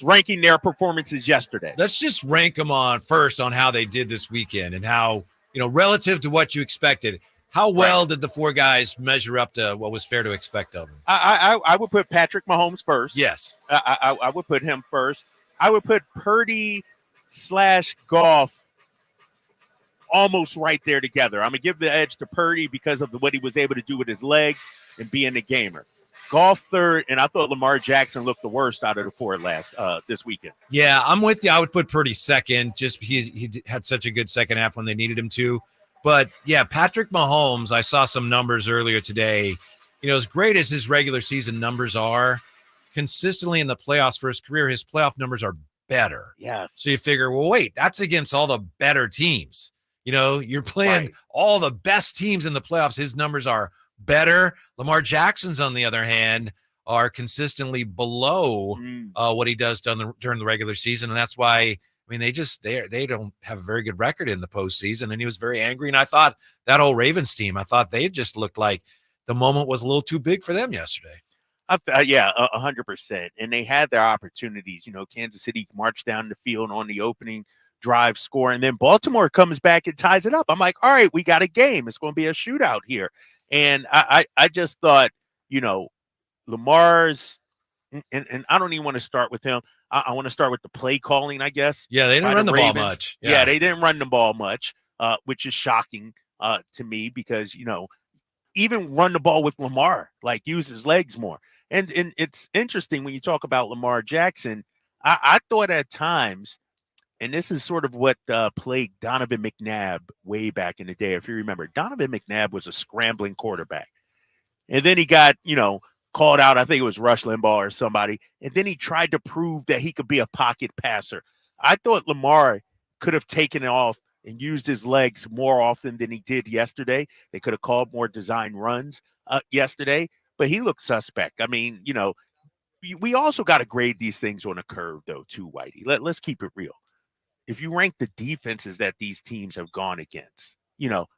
[SPEAKER 7] ranking their performances yesterday?
[SPEAKER 6] Let's just rank them on first on how they did this weekend and how, you know, relative to what you expected. How well did the 4 guys measure up to what was fair to expect of them?
[SPEAKER 7] I would put Patrick Mahomes first.
[SPEAKER 6] Yes.
[SPEAKER 7] I would put him first. I would put Purdy/Goff almost right there together. I'm going to give the edge to Purdy because of what he was able to do with his legs and being a gamer. Goff third, and I thought Lamar Jackson looked the worst out of the 4 this weekend.
[SPEAKER 6] Yeah, I'm with you. I would put Purdy second. Just he had such a good second half when they needed him to. But, yeah, Patrick Mahomes, I saw some numbers earlier today. You know, as great as his regular season numbers are, consistently in the playoffs for his career, his playoff numbers are better.
[SPEAKER 7] Yes.
[SPEAKER 6] So you figure, well, wait, that's against all the better teams. You're playing all the best teams in the playoffs. His numbers are better. Lamar Jackson's, on the other hand, are consistently below what he does during the regular season. And that's why, they don't have a very good record in the postseason. And he was very angry. And I thought that whole Ravens team, they just looked like the moment was a little too big for them yesterday.
[SPEAKER 7] 100%. And they had their opportunities. Kansas City marched down the field on the opening drive, score, and then Baltimore comes back and ties it up. I'm like, all right, we got a game. It's going to be a shootout here. And I just thought, Lamar's, and I don't even want to start with him. I want to start with the play calling, I guess.
[SPEAKER 6] Yeah, they didn't run the ball much.
[SPEAKER 7] Yeah, they didn't run the ball much, which is shocking to me because, even run the ball with Lamar, use his legs more. And it's interesting when you talk about Lamar Jackson, I thought at times, and this is sort of what plagued Donovan McNabb way back in the day. If you remember, Donovan McNabb was a scrambling quarterback. And then he got, called out. I think it was Rush Limbaugh or somebody. And then he tried to prove that he could be a pocket passer. I thought Lamar could have taken it off and used his legs more often than he did yesterday. They could have called more design runs yesterday, but he looked suspect. We also got to grade these things on a curve, though, too, Whitey. Let's keep it real. If you rank the defenses that these teams have gone against,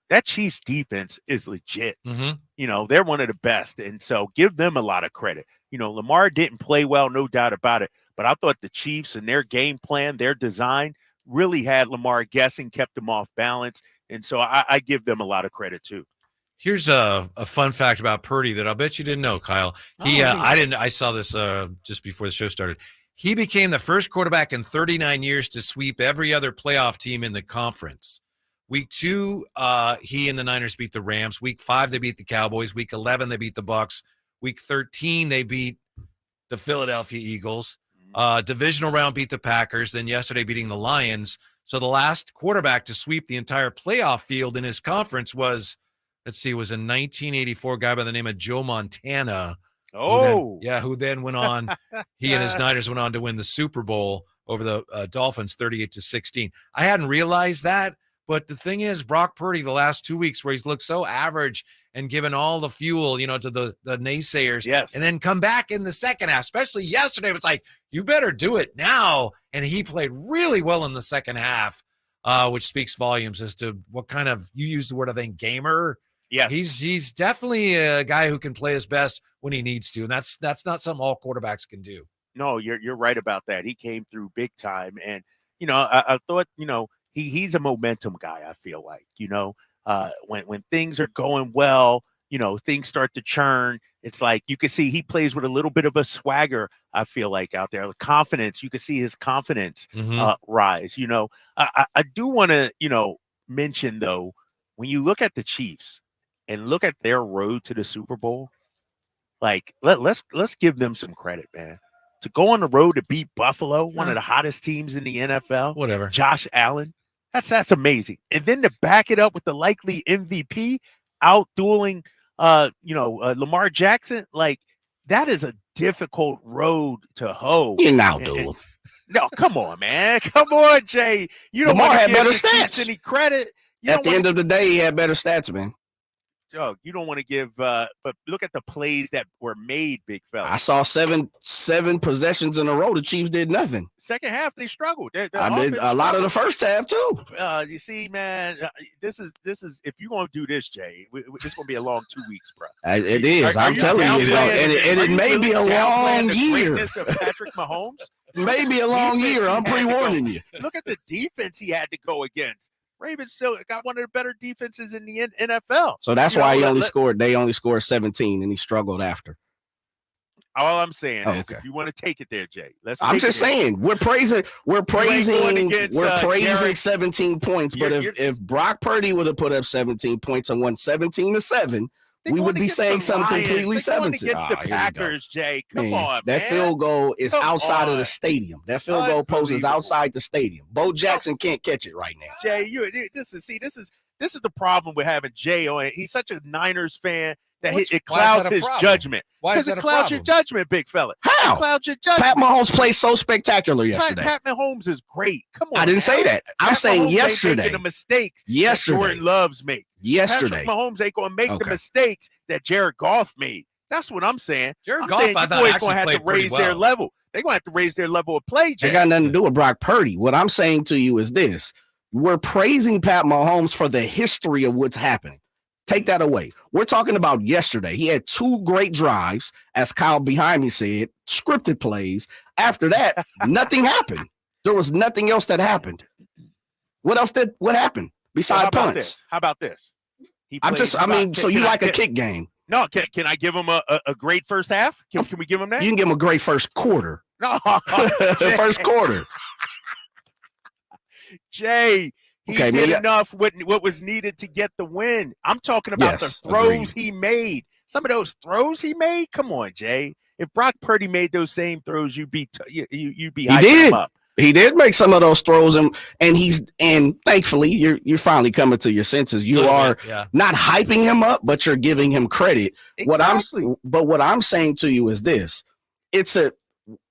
[SPEAKER 7] that Chiefs defense is legit.
[SPEAKER 6] Mm-hmm.
[SPEAKER 7] They're one of the best. And so give them a lot of credit. Lamar didn't play well, no doubt about it. But I thought the Chiefs and their game plan, their design really had Lamar guessing, kept him off balance. And so I give them a lot of credit too.
[SPEAKER 6] Here's a fun fact about Purdy that I'll bet you didn't know, Kyle. I saw this just before the show started. He became the first quarterback in 39 years to sweep every other playoff team in the conference. Week 2, he and the Niners beat the Rams. Week 5, they beat the Cowboys. Week 11, they beat the Bucks. Week 13, they beat the Philadelphia Eagles. Divisional round beat the Packers. Then yesterday beating the Lions. So the last quarterback to sweep the entire playoff field in his conference was a 1984 guy by the name of Joe Montana. Who then went on, he and his Niners went on to win the Super Bowl over the Dolphins 38-16. I hadn't realized that, but the thing is, Brock Purdy, the last 2 weeks where he's looked so average and given all the fuel, to the naysayers, and then come back in the second half, especially yesterday, it was like, you better do it now. And he played really well in the second half, which speaks volumes as to what kind of, you used the word, I think, gamer.
[SPEAKER 7] Yeah,
[SPEAKER 6] he's definitely a guy who can play his best when he needs to, and that's not something all quarterbacks can do.
[SPEAKER 7] No, you're right about that. He came through big time, and I thought he's a momentum guy. I feel like when things are going well, things start to churn. It's like you can see he plays with a little bit of a swagger. I feel like out there, the confidence. You can see his confidence rise. I do want to mention though, when you look at the Chiefs and look at their road to the Super Bowl, let's give them some credit, man. To go on the road to beat Buffalo, one of the hottest teams in the NFL,
[SPEAKER 6] whatever.
[SPEAKER 7] Josh Allen, that's amazing. And then to back it up with the likely MVP out-dueling, Lamar Jackson, that is a difficult road to hoe.
[SPEAKER 21] You're now duel.
[SPEAKER 7] No, come on, man. Come on, Jay. You don't
[SPEAKER 21] Lamar
[SPEAKER 7] want
[SPEAKER 21] had
[SPEAKER 7] to give
[SPEAKER 21] better
[SPEAKER 7] the Chiefs
[SPEAKER 21] stats.
[SPEAKER 7] any credit.
[SPEAKER 21] At the end of the day, he had better stats, man.
[SPEAKER 7] Joe, you don't want to give, but look at the plays that were made, big fella.
[SPEAKER 21] I saw seven possessions in a row. The Chiefs did nothing.
[SPEAKER 7] Second half, they struggled.
[SPEAKER 21] I did a lot of the first half too.
[SPEAKER 7] You see, man, this is. If you're gonna do this, Jay, it's gonna be a long 2 weeks, bro.
[SPEAKER 21] It is. I'm telling you, and it may be a long year.
[SPEAKER 7] Of Patrick Mahomes,
[SPEAKER 21] maybe a long year. I'm pre-warning you.
[SPEAKER 7] Look at the defense he had to go against. Ravens still got one of the better defenses in the NFL.
[SPEAKER 21] So that's why they only scored 17 and he struggled after.
[SPEAKER 7] All I'm saying is if you want to take it there, Jay,
[SPEAKER 21] I'm just saying we're praising 17 points, but if Brock Purdy would have put up 17 points and won 17-7, we would be saying something completely 17.
[SPEAKER 7] Against the Packers, Jay. Come on,
[SPEAKER 21] that
[SPEAKER 7] man.
[SPEAKER 21] field goal is outside of the stadium. That field goal post is outside the stadium. Bo Jackson can't catch it right now.
[SPEAKER 7] Jay, this is the problem with having Jay on it. He's such a Niners fan. that it clouds his judgment.
[SPEAKER 6] Why is that
[SPEAKER 7] it clouds your judgment, big fella?
[SPEAKER 21] How?
[SPEAKER 7] It clouds your judgment.
[SPEAKER 21] Pat Mahomes played so spectacular yesterday.
[SPEAKER 7] Pat Mahomes is great. Come on.
[SPEAKER 21] I didn't say that. I'm saying
[SPEAKER 7] Mahomes
[SPEAKER 21] yesterday.
[SPEAKER 7] Ain't making the mistakes
[SPEAKER 21] yesterday.
[SPEAKER 7] that Jordan Loves make.
[SPEAKER 21] Yesterday.
[SPEAKER 7] Patrick Mahomes ain't going to make the mistakes that Jared Goff made. That's what I'm saying.
[SPEAKER 6] Jared Goff, I thought, actually played pretty well.
[SPEAKER 7] Their level. They're going to have to raise their level of play, Jay.
[SPEAKER 21] They got nothing to do with Brock Purdy. What I'm saying to you is this. We're praising Pat Mahomes for the history of what's happened. Take that away. We're talking about yesterday. He had 2 great drives, as Kyle behind me said, scripted plays. After that, nothing happened. There was nothing else that happened. What happened besides punts?
[SPEAKER 7] How about this?
[SPEAKER 21] So you like a kick game.
[SPEAKER 7] No, can I give him a great first half? Can we give him that?
[SPEAKER 21] You can give him a great first quarter.
[SPEAKER 7] No,
[SPEAKER 21] first quarter.
[SPEAKER 7] Jay, he did enough what was needed to get the win. I'm talking about the throws he made. Some of those throws he made. Come on, Jay. If Brock Purdy made those same throws, you'd be hyping him up.
[SPEAKER 21] He did make some of those throws, and thankfully you're finally coming to your senses. You are not hyping him up, but you're giving him credit.
[SPEAKER 7] Exactly.
[SPEAKER 21] What I'm saying to you is this: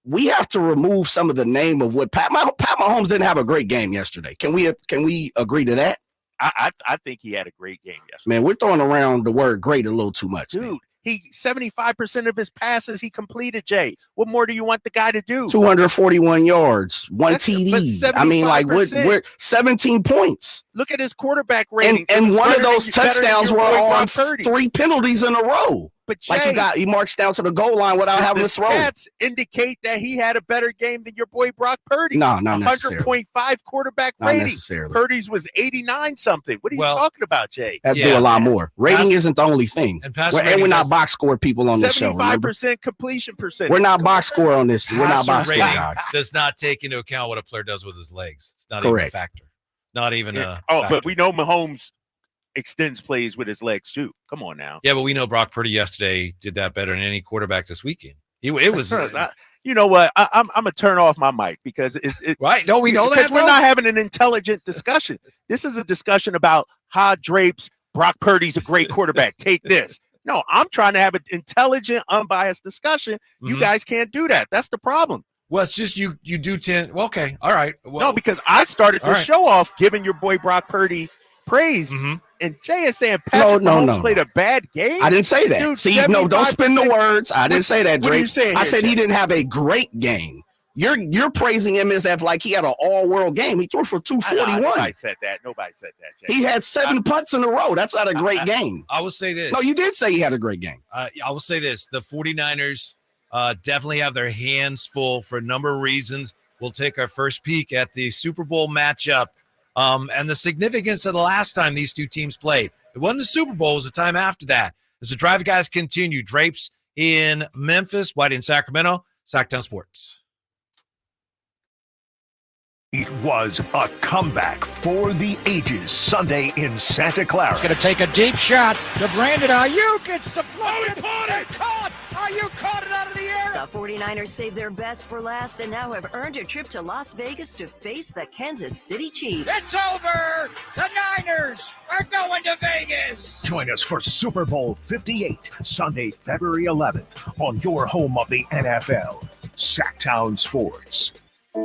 [SPEAKER 21] we have to remove some of the name of what Pat Mahomes didn't have a great game yesterday. Can we agree to that?
[SPEAKER 7] I think he had a great game yesterday.
[SPEAKER 21] Man, we're throwing around the word great a little too much,
[SPEAKER 7] dude. 75% of his passes he completed, Jay. What more do you want the guy to do?
[SPEAKER 21] 241 yards, 1 TD. I mean, like we're 17 points.
[SPEAKER 7] Look at his quarterback rating.
[SPEAKER 21] And one of those touchdowns were on 3 penalties in a row.
[SPEAKER 7] But Jay,
[SPEAKER 21] he marched down to the goal line without having to throw.
[SPEAKER 7] The stats indicate that he had a better game than your boy Brock Purdy.
[SPEAKER 21] No, not necessarily.
[SPEAKER 7] 100.5 quarterback
[SPEAKER 21] not
[SPEAKER 7] rating.
[SPEAKER 21] Necessarily.
[SPEAKER 7] Purdy's was 89 something. What are you talking about, Jay?
[SPEAKER 21] Have to do a lot more. Rating isn't the only thing. And we're not box score people on this show.
[SPEAKER 7] 75% completion percentage.
[SPEAKER 21] We're not box score on this. We're not box score guys.
[SPEAKER 6] Does not take into account what a player does with his legs. It's not even a factor. Not even a factor.
[SPEAKER 7] But we know Mahomes extends plays with his legs too. Come on now.
[SPEAKER 6] Yeah, but we know Brock Purdy yesterday did that better than any quarterback this weekend. It was.
[SPEAKER 7] You know what? I'm gonna turn off my mic because it's
[SPEAKER 6] right. No, we know that
[SPEAKER 7] we're not having an intelligent discussion. This is a discussion about how Drapes Brock Purdy's a great quarterback. Take this. No, I'm trying to have an intelligent, unbiased discussion. You guys can't do that. That's the problem.
[SPEAKER 6] Well, it's just you do tend. Well, okay, all right. Well,
[SPEAKER 7] no, because I started the show off giving your boy Brock Purdy praise. And Jay is saying Patrick Mahomes played a bad game.
[SPEAKER 21] I didn't say that. Dude, see, no, don't spin the words. I didn't say that, Drake.
[SPEAKER 7] What are you saying
[SPEAKER 21] I said he didn't have a great game. You're praising him as if like he had an all-world game. He threw for 241.
[SPEAKER 7] Nobody said that. Jay.
[SPEAKER 21] He had 7 punts in a row. That's not a great game.
[SPEAKER 6] I will say this.
[SPEAKER 21] No, you did say he had a great game.
[SPEAKER 6] I will say this. The 49ers definitely have their hands full for a number of reasons. We'll take our first peek at the Super Bowl matchup. And the significance of the last time these two teams played. It wasn't the Super Bowl, it was the time after that. As the drive guys continue, Drapes in Memphis, White in Sacramento, Sactown Sports.
[SPEAKER 3] It was a comeback for the ages Sunday in Santa Clara.
[SPEAKER 10] Going to take a deep shot to Brandon Ayuk. It's the flow. He caught it. Ayuk caught it out of the air.
[SPEAKER 1] The 49ers saved their best for last and now have earned a trip to Las Vegas to face the Kansas City Chiefs.
[SPEAKER 10] It's over. The Niners are going to Vegas.
[SPEAKER 3] Join us for Super Bowl LVIII, Sunday, February 11th, on your home of the NFL, Sactown Sports.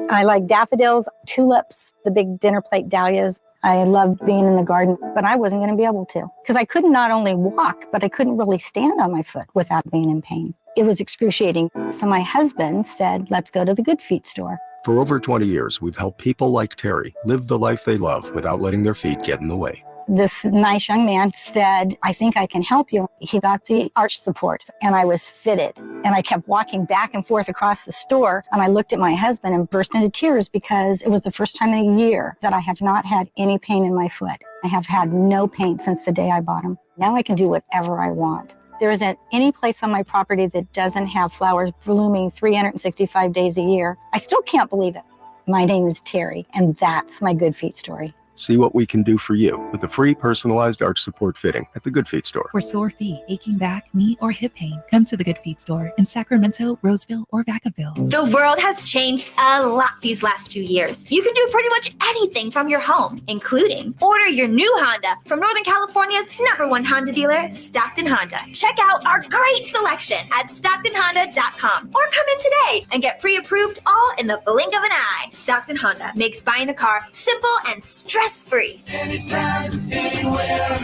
[SPEAKER 22] I like daffodils, tulips, the big dinner plate dahlias. I loved being in the garden, but I wasn't going to be able to because I couldn't not only walk, but I couldn't really stand on my foot without being in pain. It was excruciating. So my husband said, let's go to the Good Feet store.
[SPEAKER 23] For over 20 years, we've helped people like Terry live the life they love without letting their feet get in the way.
[SPEAKER 22] This nice young man said, I think I can help you. He got the arch support and I was fitted. And I kept walking back and forth across the store. And I looked at my husband and burst into tears because it was the first time in a year that I have not had any pain in my foot. I have had no pain since the day I bought them. Now I can do whatever I want. There isn't any place on my property that doesn't have flowers blooming 365 days a year. I still can't believe it. My name is Terry, and that's my Good Feet story.
[SPEAKER 23] See what we can do for you with a free personalized arch support fitting at the Good Feet store.
[SPEAKER 15] For sore feet, aching back, knee, or hip pain, come to the Good Feet store in Sacramento, Roseville, or Vacaville.
[SPEAKER 5] The world has changed a lot these last few years. You can do pretty much anything from your home, including order your new Honda from Northern California's #1 Honda dealer, Stockton Honda. Check out our great selection at StocktonHonda.com or come in today and get pre-approved all in the blink of an eye. Stockton Honda makes buying a car simple and stress-free.
[SPEAKER 2] Anytime, anywhere,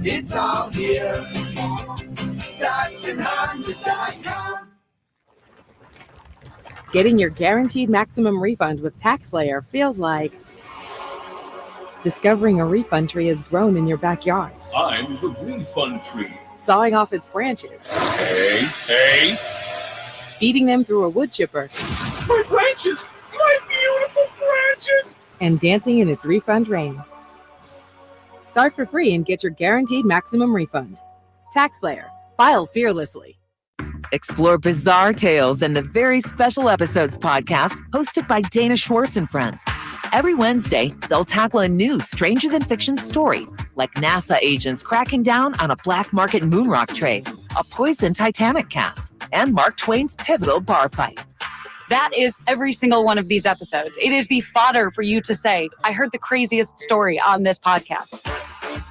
[SPEAKER 2] it's all here. StocktonHonda.com.
[SPEAKER 11] Getting your guaranteed maximum refund with TaxSlayer feels like discovering a refund tree has grown in your backyard.
[SPEAKER 12] I'm the refund tree.
[SPEAKER 11] Sawing off its branches.
[SPEAKER 12] Hey.
[SPEAKER 11] Feeding them through a wood chipper.
[SPEAKER 12] My branches! My beautiful branches!
[SPEAKER 11] And dancing in its refund rain. Start for free and get your guaranteed maximum refund. TaxSlayer. File fearlessly.
[SPEAKER 24] Explore bizarre tales in the Very Special Episodes podcast hosted by Dana Schwartz and friends. Every Wednesday, they'll tackle a new stranger-than-fiction story, like NASA agents cracking down on a black market moon rock trade, a poisoned Titanic cast, and Mark Twain's pivotal bar fight.
[SPEAKER 25] That is every single one of these episodes. It is the fodder for you to say, I heard the craziest story on this podcast.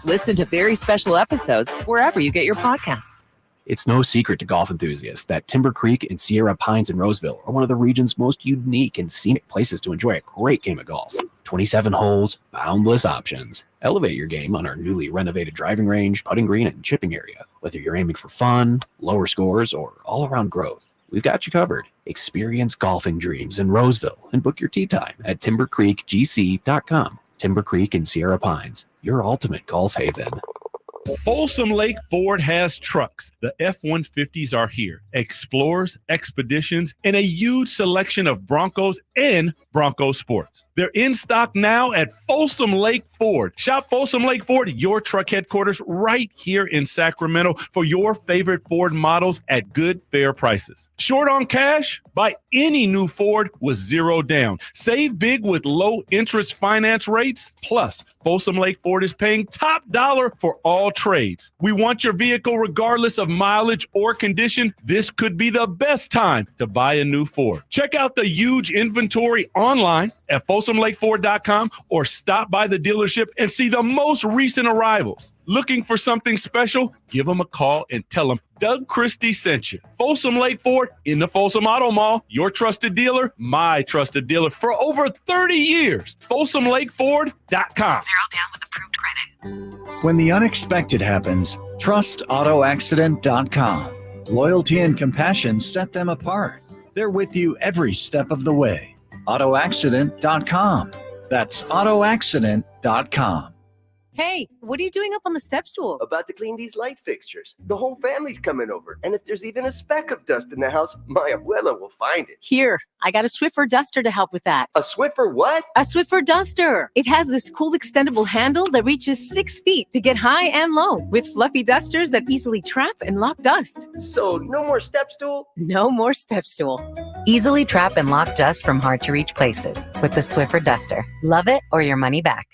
[SPEAKER 24] Listen to Very Special Episodes wherever you get your podcasts.
[SPEAKER 26] It's no secret to golf enthusiasts that Timber Creek and Sierra Pines in Roseville are one of the region's most unique and scenic places to enjoy a great game of golf. 27 holes, boundless options. Elevate your game on our newly renovated driving range, putting green, and chipping area. Whether you're aiming for fun, lower scores, or all-around growth, we've got you covered. Experience golfing dreams in Roseville and book your tee time at timbercreekgc.com. Timber Creek and Sierra Pines, your ultimate golf haven.
[SPEAKER 12] Folsom Lake Ford has trucks. The F-150s are here. Explorers, Expeditions, and a huge selection of Broncos and Bronco Sports. They're in stock now at Folsom Lake Ford. Shop Folsom Lake Ford, your truck headquarters, right here in Sacramento for your favorite Ford models at good, fair prices. Short on cash? Buy any new Ford with zero down. Save big with low interest finance rates. Plus, Folsom Lake Ford is paying top dollar for all trades. We want your vehicle regardless of mileage or condition. This could be the best time to buy a new Ford. Check out the huge inventory online at FolsomLakeFord.com or stop by the dealership and see the most recent arrivals. Looking for something special? Give them a call and tell them Doug Christie sent you. Folsom Lake Ford in the Folsom Auto Mall, your trusted dealer, my trusted dealer for over 30 years. FolsomLakeFord.com.
[SPEAKER 24] 0 down with approved credit.
[SPEAKER 27] When the unexpected happens, trust AutoAccident.com. Loyalty and compassion set them apart. They're with you every step of the way. AutoAccident.com. That's AutoAccident.com.
[SPEAKER 28] Hey, what are you doing up on the step stool?
[SPEAKER 29] About to clean these light fixtures. The whole family's coming over. And if there's even a speck of dust in the house, my abuela will find it.
[SPEAKER 28] Here, I got a Swiffer duster to help with that.
[SPEAKER 29] A Swiffer what?
[SPEAKER 28] A Swiffer duster. It has this cool extendable handle that reaches 6 feet to get high and low, with fluffy dusters that easily trap and lock dust.
[SPEAKER 29] So no more step stool?
[SPEAKER 28] No more step stool.
[SPEAKER 30] Easily trap and lock dust from hard-to-reach places with the Swiffer duster. Love it or your money back.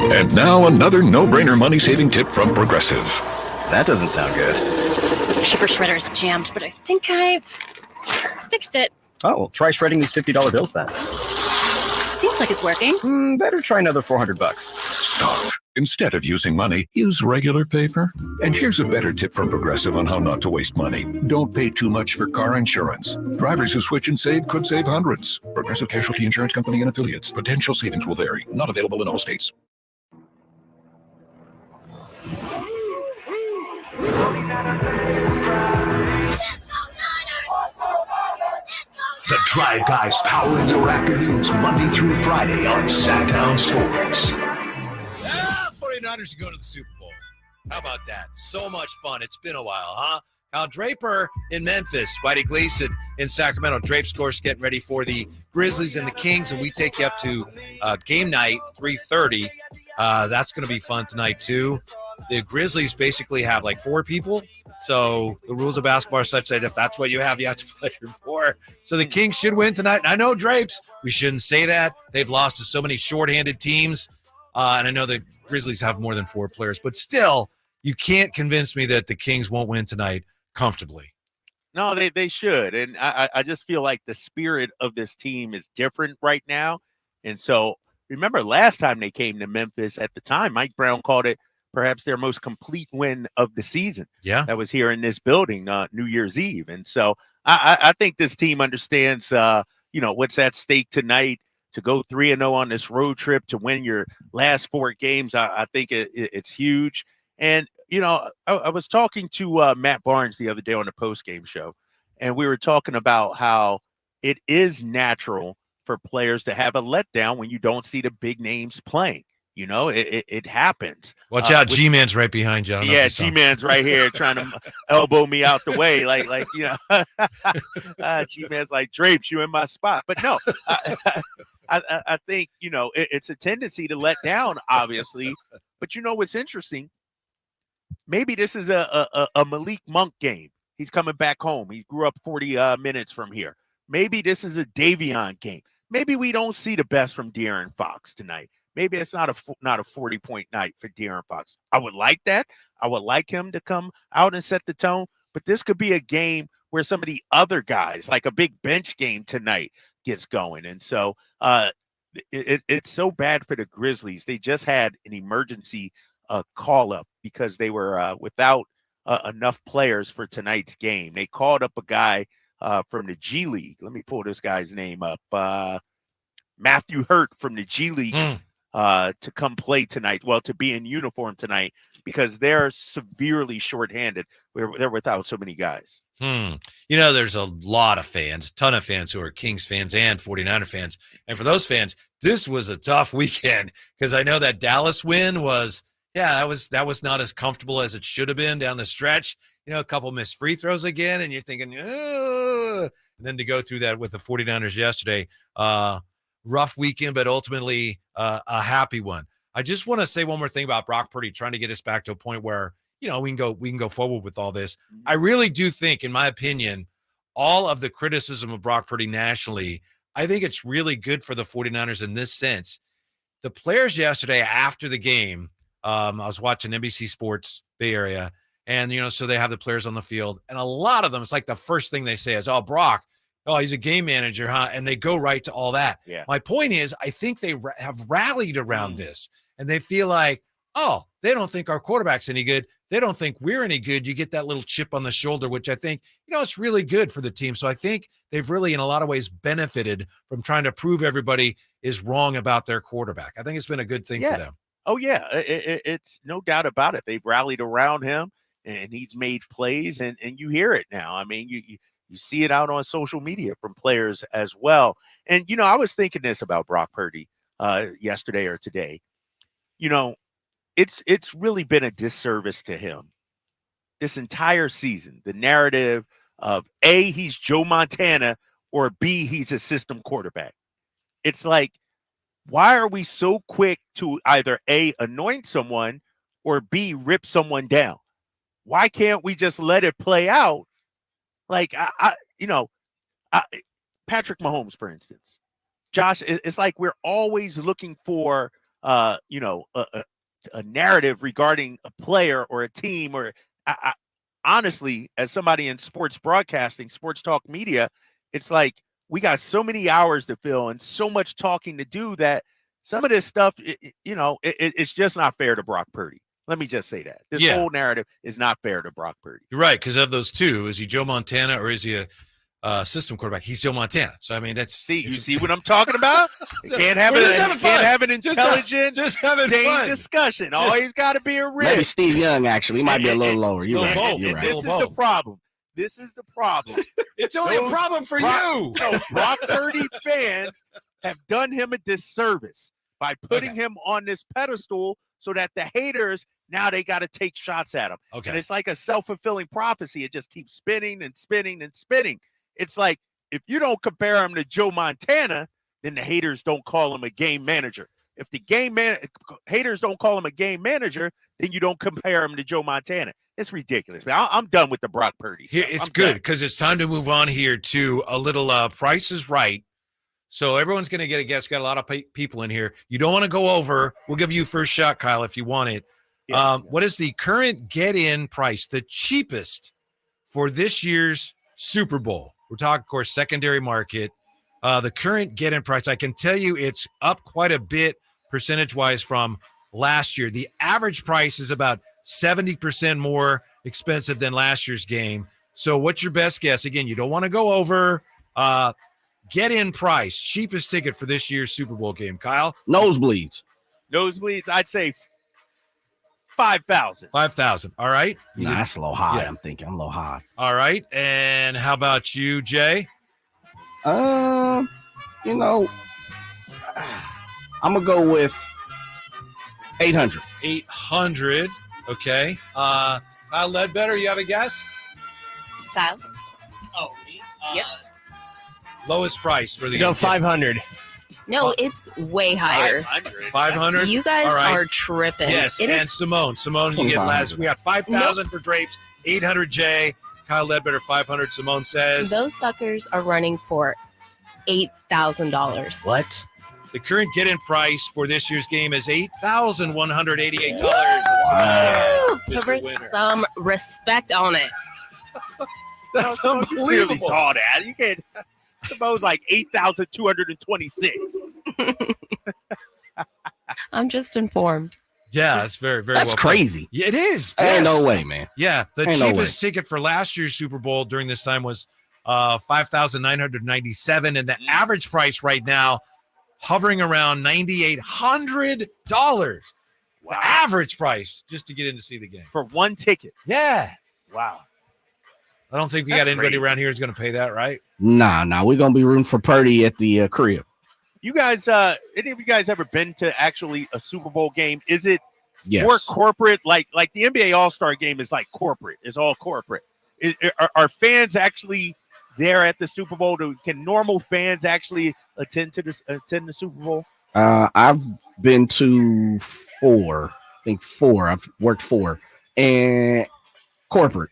[SPEAKER 17] And now another no-brainer money-saving tip from Progressive.
[SPEAKER 31] That doesn't sound good.
[SPEAKER 32] Paper shredder is jammed, but I think I fixed it.
[SPEAKER 31] Oh, well, try shredding these $50 bills then.
[SPEAKER 32] Seems like it's working.
[SPEAKER 31] Better try another $400.
[SPEAKER 17] Stop. Instead of using money, use regular paper. And here's a better tip from Progressive on how not to waste money. Don't pay too much for car insurance. Drivers who switch and save could save hundreds. Progressive Casualty Insurance Company and affiliates. Potential savings will vary. Not available in all states.
[SPEAKER 3] The Drive Guys powering your afternoons Monday through Friday on Sactown Sports.
[SPEAKER 6] 49ers are going to the Super Bowl. How about that? So much fun. It's been a while, huh? Kyle Draper in Memphis, Spidey Gleason in Sacramento. Drape's course getting ready for the Grizzlies and the Kings, and we take you up to game night, 3:30. That's going to be fun tonight, too. The Grizzlies basically have like 4 people. So the rules of basketball are such that if that's what you have to play your 4. So the Kings should win tonight. I know Drapes, we shouldn't say that. They've lost to so many shorthanded teams. And I know the Grizzlies have more than 4 players, but still, you can't convince me that the Kings won't win tonight comfortably.
[SPEAKER 1] No, they should. And I just feel like the spirit of this team is different right now. And so remember last time they came to Memphis, at the time, Mike Brown called it perhaps their most complete win of the season.
[SPEAKER 6] Yeah.
[SPEAKER 1] That was here in this building, New Year's Eve. And so I think this team understands, what's at stake tonight. To go 3-0 on this road trip, to win your last 4 games, I think it's huge. And, I was talking to Matt Barnes the other day on the postgame show, and we were talking about how it is natural for players to have a letdown when you don't see the big names playing. It happens.
[SPEAKER 6] Watch out, G-Man's right behind you.
[SPEAKER 1] Yeah, G-Man's right here trying to elbow me out the way. G-Man's like, Drapes, you in my spot. But no, I think, it's a tendency to let down, obviously. But what's interesting? Maybe this is a Malik Monk game. He's coming back home. He grew up 40 minutes from here. Maybe this is a Davion game. Maybe we don't see the best from De'Aaron Fox tonight. Maybe it's not a 40-point night for De'Aaron Fox. I would like that. I would like him to come out and set the tone. But this could be a game where some of the other guys, like a big bench game tonight, gets going. And so it's so bad for the Grizzlies. They just had an emergency call-up because they were without enough players for tonight's game. They called up a guy from the G League. Let me pull this guy's name up. Matthew Hurt from the G League. To come play tonight, to be in uniform tonight, because they're severely shorthanded. They're without so many guys.
[SPEAKER 6] There's a lot of fans, a ton of fans who are Kings fans and 49er fans. And for those fans, this was a tough weekend, because I know that Dallas win was, that was not as comfortable as it should have been down the stretch. A couple missed free throws again, and you're thinking, and then to go through that with the 49ers yesterday, rough weekend, but ultimately a happy one. I just want to say one more thing about Brock Purdy, trying to get us back to a point where, we can go forward with all this. I really do think, in my opinion, all of the criticism of Brock Purdy nationally, I think it's really good for the 49ers in this sense. The players yesterday after the game, I was watching NBC Sports Bay Area, and, so they have the players on the field, and a lot of them, it's like the first thing they say is, oh, Brock, he's a game manager, huh? And they go right to all that.
[SPEAKER 1] Yeah.
[SPEAKER 6] My point is, I think they have rallied around this, and they feel like, they don't think our quarterback's any good. They don't think we're any good. You get that little chip on the shoulder, which I think, it's really good for the team. So I think they've really, in a lot of ways, benefited from trying to prove everybody is wrong about their quarterback. I think it's been a good thing for them.
[SPEAKER 1] Oh, yeah. It's no doubt about it. They've rallied around him, and he's made plays, and you hear it now. I mean, you see it out on social media from players as well. And, I was thinking this about Brock Purdy yesterday or today. It's really been a disservice to him this entire season. The narrative of A, he's Joe Montana, or B, he's a system quarterback. It's like, why are we so quick to either A, anoint someone, or B, rip someone down? Why can't we just let it play out? Like, Patrick Mahomes, for instance. Josh, it's like we're always looking for, a narrative regarding a player or a team. Or honestly, as somebody in sports broadcasting, sports talk media, it's like we got so many hours to fill and so much talking to do that some of this stuff, it's just not fair to Brock Purdy. Let me just say that. This whole narrative is not fair to Brock Purdy.
[SPEAKER 6] You're right, because of those two, is he Joe Montana or is he a system quarterback? He's Joe Montana. So, I mean,
[SPEAKER 1] you see what I'm talking about? You can't have an intelligent, sane discussion. Always got to be a risk.
[SPEAKER 31] Maybe Steve Young, actually. He might be a little lower. You're right.
[SPEAKER 1] This is the problem.
[SPEAKER 6] It's only a problem for you.
[SPEAKER 1] No, Brock Purdy fans have done him a disservice by putting him on this pedestal so that the haters, now they got to take shots at him.
[SPEAKER 6] Okay.
[SPEAKER 1] And it's like a self-fulfilling prophecy. It just keeps spinning and spinning and spinning. It's like, if you don't compare him to Joe Montana, then the haters don't call him a game manager. If the haters don't call him a game manager, then you don't compare him to Joe Montana. It's ridiculous, man. I'm done with the Brock Purdy stuff.
[SPEAKER 6] It's good because it's time to move on here to a little Price is Right. So everyone's going to get a guess. Got a lot of people in here. You don't want to go over. We'll give you first shot, Kyle, if you want it. What is the current get-in price, the cheapest for this year's Super Bowl? We're talking, of course, secondary market. The current get-in price, I can tell you it's up quite a bit percentage-wise from last year. The average price is about 70% more expensive than last year's game. So what's your best guess? Again, you don't want to go over. Get-in price, cheapest ticket for this year's Super Bowl game. Kyle?
[SPEAKER 31] Nosebleeds.
[SPEAKER 1] Nosebleeds, I'd say 5,000.
[SPEAKER 6] 5,000. All right.
[SPEAKER 31] Nah, that's a little high.
[SPEAKER 6] Yeah.
[SPEAKER 31] I'm thinking I'm a little high.
[SPEAKER 6] All right. And how about you, Jay?
[SPEAKER 31] I'm gonna go with 800.
[SPEAKER 6] 800. Okay. Kyle Ledbetter, you have a guess?
[SPEAKER 4] Kyle? Yep.
[SPEAKER 6] Lowest price for the
[SPEAKER 31] Go 500.
[SPEAKER 4] No, it's way higher.
[SPEAKER 6] 500.
[SPEAKER 4] You guys
[SPEAKER 6] All right.
[SPEAKER 4] are tripping.
[SPEAKER 6] Yes,
[SPEAKER 4] It
[SPEAKER 6] and
[SPEAKER 4] is-
[SPEAKER 6] Simone, you get last. We got 5,000 for Drapes, 800 Jay, Kyle Ledbetter 500. Simone says
[SPEAKER 4] Those suckers are running for $8,000.
[SPEAKER 6] what? The current get-in price for this year's game is $8,188.
[SPEAKER 4] Woo!
[SPEAKER 6] Mr.
[SPEAKER 4] Put
[SPEAKER 6] Winner.
[SPEAKER 4] some respect on it.
[SPEAKER 6] That's
[SPEAKER 1] You
[SPEAKER 6] unbelievable.
[SPEAKER 1] clearly saw that. You can't. Suppose like 8,226.
[SPEAKER 4] I'm just informed.
[SPEAKER 6] Yeah, that's very, very.
[SPEAKER 31] That's
[SPEAKER 6] well put.
[SPEAKER 31] crazy.
[SPEAKER 6] Yeah, it is.
[SPEAKER 31] Ain't
[SPEAKER 6] Yes.
[SPEAKER 31] no way, man.
[SPEAKER 6] Yeah, the
[SPEAKER 31] Ain't no
[SPEAKER 6] cheapest ticket for last year's Super Bowl during this time was $5,997, and the average price right now hovering around $9,800. The average price just to get in to see the game
[SPEAKER 1] for one ticket.
[SPEAKER 6] Yeah.
[SPEAKER 1] Wow.
[SPEAKER 6] I don't think we
[SPEAKER 1] That's
[SPEAKER 6] got anybody
[SPEAKER 1] crazy.
[SPEAKER 6] around here who's going to pay that, right?
[SPEAKER 31] Nah. We're gonna be rooting for Purdy at the crib.
[SPEAKER 1] You guys, any of you guys ever been to actually a Super Bowl game? Is it
[SPEAKER 31] Yes.
[SPEAKER 1] more corporate? Like the NBA All-Star game is like corporate. It's all corporate. Are fans actually there at the Super Bowl? Can normal fans actually attend the Super Bowl?
[SPEAKER 31] I've been to 4. I think 4. I've worked 4. And corporate.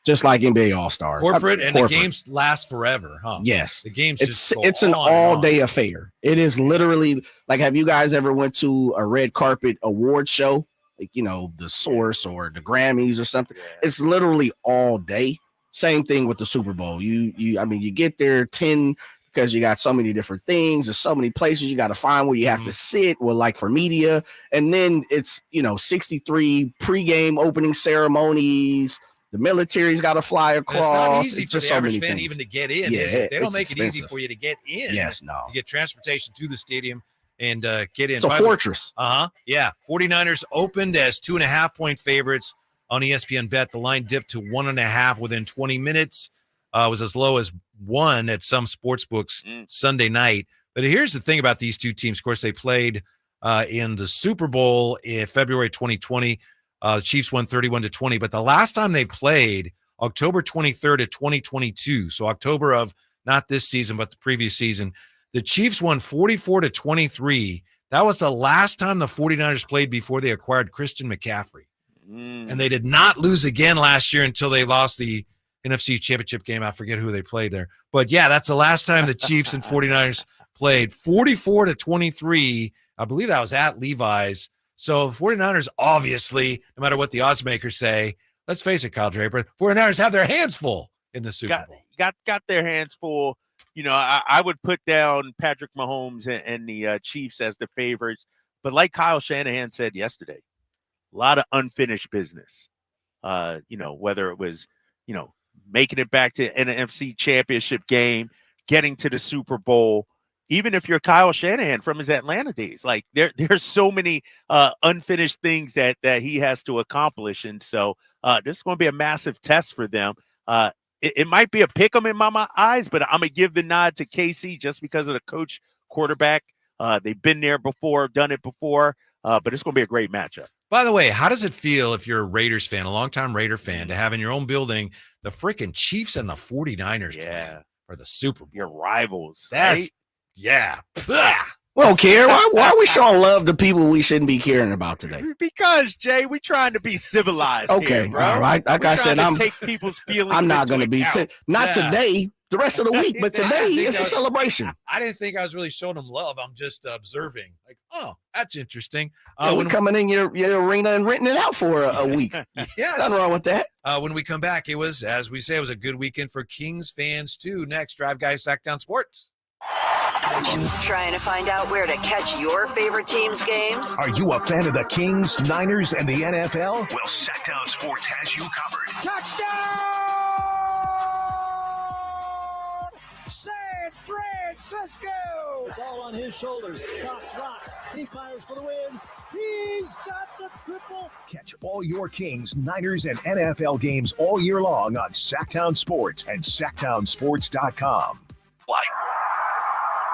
[SPEAKER 31] Just like NBA All-Star.
[SPEAKER 6] Corporate, and the games last forever, huh?
[SPEAKER 31] Yes.
[SPEAKER 6] The games
[SPEAKER 31] It's
[SPEAKER 6] just go
[SPEAKER 31] it's an
[SPEAKER 6] on and on.
[SPEAKER 31] all-day affair. It is literally like, have you guys ever went to a red carpet award show? Like, the Source or the Grammys or something. It's literally all day. Same thing with the Super Bowl. You get there 10 because you got so many different things. There's so many places you got to find where you have to sit. Well, like for media, and then it's 63 pregame opening ceremonies. The military's got to fly
[SPEAKER 6] And
[SPEAKER 31] across.
[SPEAKER 6] it's not easy
[SPEAKER 31] It's
[SPEAKER 6] for
[SPEAKER 31] just
[SPEAKER 6] the
[SPEAKER 31] so
[SPEAKER 6] average
[SPEAKER 31] many
[SPEAKER 6] fan
[SPEAKER 31] things.
[SPEAKER 6] even to get in.
[SPEAKER 31] Yeah,
[SPEAKER 6] Is it? They don't
[SPEAKER 31] it's
[SPEAKER 6] make it easy
[SPEAKER 31] expensive.
[SPEAKER 6] for you to get in.
[SPEAKER 31] Yes, no.
[SPEAKER 6] You get transportation to the stadium and get in.
[SPEAKER 31] It's a
[SPEAKER 6] By the way-
[SPEAKER 31] fortress.
[SPEAKER 6] Yeah. 49ers opened as 2.5-point favorites on ESPN Bet. The line dipped to 1.5 within 20 minutes. Was as low as 1 at some sports books Sunday night. But here's the thing about these two teams. Of course, they played in the Super Bowl in February 2020. The Chiefs won 31-20. But the last time they played, October 23rd of 2022, so October of not this season, but the previous season, the Chiefs won 44-23. That was the last time the 49ers played before they acquired Christian McCaffrey. And they did not lose again last year until they lost the NFC Championship game. I forget who they played there. But, yeah, that's the last time the Chiefs and 49ers played. 44-23. I believe that was at Levi's. So the 49ers, obviously, no matter what the odds makers say, let's face it, Kyle Draper, 49ers have their hands full in the Super Bowl.
[SPEAKER 1] Got their hands full. I would put down Patrick Mahomes and the Chiefs as the favorites. But like Kyle Shanahan said yesterday, a lot of unfinished business. Whether it was, making it back to an NFC Championship game, getting to the Super Bowl, even if you're Kyle Shanahan from his Atlanta days, like there's so many unfinished things that he has to accomplish. And so this is going to be a massive test for them. It might be a pick 'em in my eyes, but I'm going to give the nod to KC just because of the coach quarterback. They've been there before, done it before, but it's going to be a great matchup.
[SPEAKER 6] By the way, how does it feel if you're a Raiders fan, a longtime Raider fan, to have in your own building the freaking Chiefs and the 49ers playing for the Super Bowl?
[SPEAKER 1] Your rivals.
[SPEAKER 6] That's,
[SPEAKER 1] right?
[SPEAKER 6] yeah.
[SPEAKER 31] We don't care. Why are we showing love to people we shouldn't be caring about today?
[SPEAKER 1] Because, Jay, we're trying to be civilized
[SPEAKER 31] Okay,
[SPEAKER 1] here, bro.
[SPEAKER 31] all right. Like
[SPEAKER 1] We're
[SPEAKER 31] I said,
[SPEAKER 1] trying to take people's feelings
[SPEAKER 31] I'm not
[SPEAKER 1] into
[SPEAKER 31] going to be
[SPEAKER 1] account.
[SPEAKER 31] not today. the rest of the week, but today it's a celebration.
[SPEAKER 6] I didn't think I was really showing them love. I'm just observing. Like, oh, that's interesting.
[SPEAKER 31] We're coming in your arena and renting it out for a week.
[SPEAKER 6] Yes.
[SPEAKER 31] Nothing wrong with that.
[SPEAKER 6] When we come back, it was, as we say, it was a good weekend for Kings fans, too. Next, Drive Guys Sactown Sports.
[SPEAKER 7] Trying to find out where to catch your favorite team's games?
[SPEAKER 3] Are you a fan of the Kings, Niners, and the NFL? Well, Sactown Sports has you covered.
[SPEAKER 2] Touchdown! San Francisco! It's all on his shoulders. Cox rocks. He fires for the win. He's got the triple.
[SPEAKER 3] Catch all your Kings, Niners, and NFL games all year long on Sactown Sports and SactownSports.com.